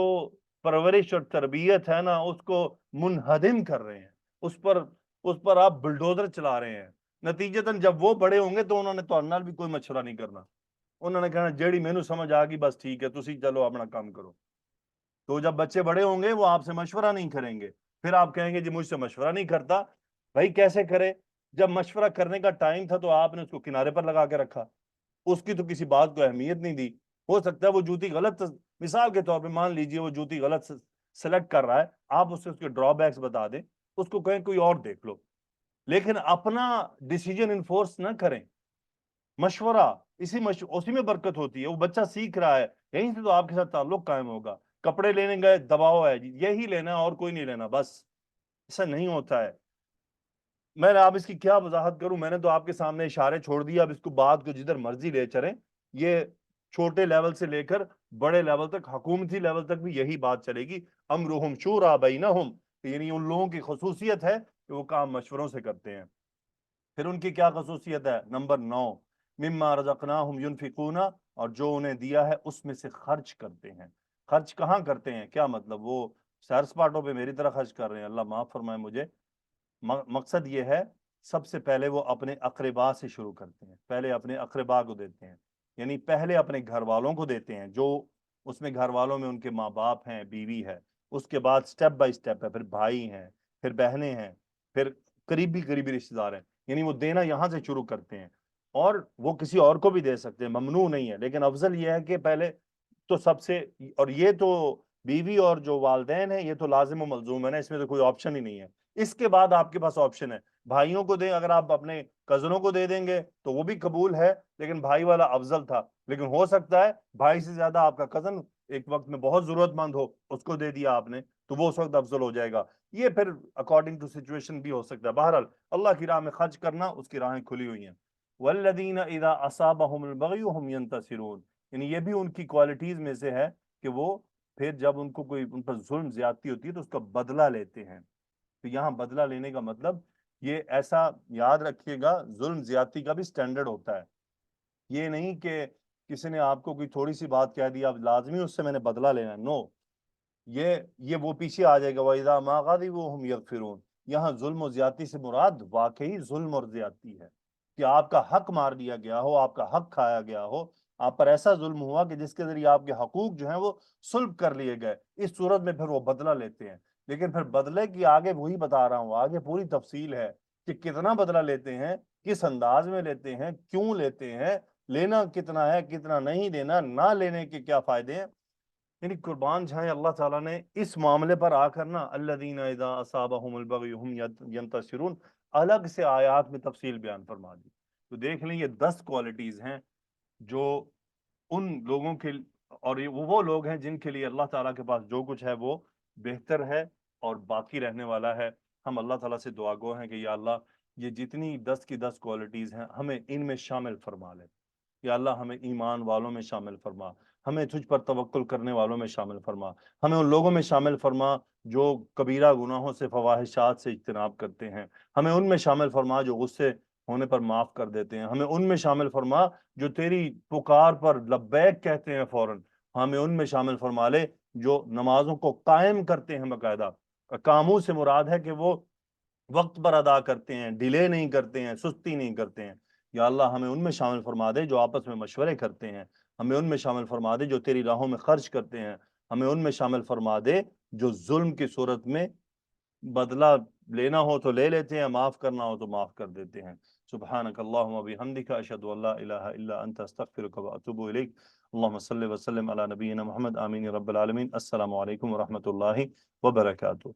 پرورش اور تربیت ہے نا اس کو منہدم کر رہے ہیں، اس پر آپ بلڈوزر چلا رہے ہیں۔ نتیجتاً جب وہ بڑے ہوں گے تو انہوں نے تو نال بھی کوئی مشورہ نہیں کرنا، انہوں نے کہنا جیڑی مینوں سمجھ آ گئی بس ٹھیک ہے، تسی چلو اپنا کام کرو۔ تو جب بچے بڑے ہوں گے وہ آپ سے مشورہ نہیں کریں گے، پھر آپ کہیں گے جی مجھ سے مشورہ نہیں کرتا۔ بھائی کیسے کرے؟ جب مشورہ کرنے کا ٹائم تھا تو آپ نے اس کو کنارے پر لگا کے رکھا، اس کی تو کسی بات کو اہمیت نہیں دی۔ ہو سکتا ہے وہ جوتی غلط، مثال کے طور پہ مان لیجئے وہ جوتی غلط سلیکٹ کر رہا ہے، آپ اس کے ڈرا بیکس بتا دیں، اس کو کہیں کوئی اور دیکھ لو، لیکن اپنا ڈیسیجن انفورس نہ کریں۔ مشورہ اسی میں برکت ہوتی ہے، وہ بچہ سیکھ رہا ہے، یہیں سے تو آپ کے ساتھ تعلق قائم ہوگا۔ کپڑے لینے گئے، دباؤ ہے جی یہی لینا ہے اور کوئی نہیں لینا، بس ایسا نہیں ہوتا ہے۔ میں آپ اس کی کیا وضاحت کروں، میں نے تو آپ کے سامنے اشارے چھوڑ دیا، اب اس کو بات کو جدھر مرضی لے چلیں۔ یہ چھوٹے لیول سے لے کر بڑے لیول تک، حکومتی لیول تک بھی یہی بات چلے گی۔ امرہم شورا بینہم، کہ یعنی ان لوگوں کی خصوصیت ہے کہ وہ کام مشوروں سے کرتے ہیں۔ پھر ان کی کیا خصوصیت ہے؟ نمبر 9، مما رزقناہم ینفقون، اور جو انہیں دیا ہے اس میں سے خرچ کرتے ہیں۔ خرچ کہاں کرتے ہیں؟ کیا مطلب وہ سیر سپاٹوں پہ میری طرح خرچ کر رہے ہیں؟ اللہ معاف فرمائے مجھے، مقصد یہ ہے سب سے پہلے وہ اپنے اقربا سے شروع کرتے ہیں، پہلے اپنے اقربا کو دیتے ہیں، یعنی پہلے اپنے گھر والوں کو دیتے ہیں، جو اس میں گھر والوں میں ان کے ماں باپ ہیں، بیوی ہے، اس کے بعد سٹیپ بائی سٹیپ ہے، پھر بھائی ہیں، پھر بہنیں ہیں، پھر قریبی رشتہ دار ہیں، یعنی وہ دینا یہاں سے شروع کرتے ہیں، اور وہ کسی اور کو بھی دے سکتے ہیں، ممنوع نہیں ہے، لیکن افضل یہ ہے کہ پہلے تو سب سے، اور یہ تو بیوی اور جو والدین ہیں یہ تو لازم و ملزوم ہے نا، اس میں تو کوئی آپشن ہی نہیں ہے۔ اس کے بعد آپ کے پاس آپشن ہے، بھائیوں کو دیں، اگر آپ اپنے کزنوں کو دے دیں گے تو وہ بھی قبول ہے، لیکن بھائی والا افضل تھا، لیکن ہو سکتا ہے بھائی سے زیادہ آپ کا کزن ایک وقت میں بہت ضرورت مند ہو، اس کو دے دیا آپ نے تو وہ اس وقت افضل ہو جائے گا۔ یہ پھر اکارڈنگ ٹو سچویشن بھی ہو سکتا ہے۔ بہرحال اللہ کی راہ میں خرچ کرنا، اس کی راہیں کھلی ہوئی ہیں۔ والذین اذا اصابہم البغی هم ینتصرون، یعنی یہ بھی ان کی کوالٹیز میں سے ہے کہ وہ پھر جب ان کو کوئی ان پر ظلم زیادتی ہوتی ہے تو اس کا بدلہ لیتے ہیں۔ تو یہاں بدلہ لینے کا مطلب یہ ایسا یاد رکھیے گا، ظلم زیادتی کا بھی سٹینڈرڈ ہوتا ہے، یہ نہیں کہ کسی نے آپ کو کوئی تھوڑی سی بات کہہ دی اب لازمی اس سے میں نے بدلہ لینا ہے، نو، یہ وہ پیچھے آ جائے گا وَإِذَا مَا غَضِبُوا هُمْ يَغْفِرُونَ۔ یہاں ظلم و زیادتی سے مراد واقعی ظلم اور زیادتی ہے کہ آپ کا حق مار دیا گیا ہو، آپ کا حق کھایا گیا ہو، آپ پر ایسا ظلم ہوا کہ جس کے ذریعے آپ کے حقوق جو ہیں وہ سلب کر لیے گئے، اس صورت میں پھر وہ بدلہ لیتے ہیں۔ لیکن پھر بدلے کی آگے وہی بتا رہا ہوں، آگے پوری تفصیل ہے کہ کتنا بدلہ لیتے ہیں، کس انداز میں لیتے ہیں، کیوں لیتے ہیں، لینا کتنا ہے، کتنا نہیں لینا، نہ لینے کے کیا فائدے ہیں۔ یعنی قربان جائیں اللہ تعالیٰ نے اس معاملے پر آ کر نا الذین اذا اصابہم البغی ہم ینتصرون الگ سے آیات میں تفصیل بیان فرما دی۔ تو دیکھ لیں یہ 10 کوالٹیز ہیں جو ان لوگوں کے، اور وہ لوگ ہیں جن کے لیے اللہ تعالیٰ کے پاس جو کچھ ہے وہ بہتر ہے اور باقی رہنے والا ہے۔ ہم اللہ تعالیٰ سے دعا گو ہیں کہ یا اللہ یہ جتنی 10 کی 10 کوالٹیز ہیں ہمیں ان میں شامل فرما لے، یا اللہ ہمیں ایمان والوں میں شامل فرما، ہمیں تجھ پر توکل کرنے والوں میں شامل فرما، ہمیں ان لوگوں میں شامل فرما جو کبیرہ گناہوں سے، فواحشات سے اجتناب کرتے ہیں، ہمیں ان میں شامل فرما جو غصے ہونے پر معاف کر دیتے ہیں، ہمیں ان میں شامل فرما جو تیری پکار پر لبیک کہتے ہیں فوراً، ہمیں ان میں شامل فرما لے جو نمازوں کو قائم کرتے ہیں باقاعدہ، کاموں سے مراد ہے کہ وہ وقت پر ادا کرتے ہیں، ڈیلے نہیں کرتے ہیں، سستی نہیں کرتے ہیں۔ یا اللہ ہمیں ان میں شامل فرما دے جو آپس میں مشورے کرتے ہیں، ہمیں ان میں شامل فرما دے جو تیری راہوں میں خرچ کرتے ہیں، ہمیں ان میں شامل فرما دے جو ظلم کی صورت میں بدلہ لینا ہو تو لے لیتے ہیں، معاف کرنا ہو تو معاف کر دیتے ہیں۔ سبحانک اللہم و بحمدک، اشہد ان لا الہ الا انت، استغفرک و اتوب الیک۔ اللہم صلی وسلم علی نبینا محمد، آمین رب العالمین۔ السلام علیکم ورحمۃ اللہ وبرکاتہ۔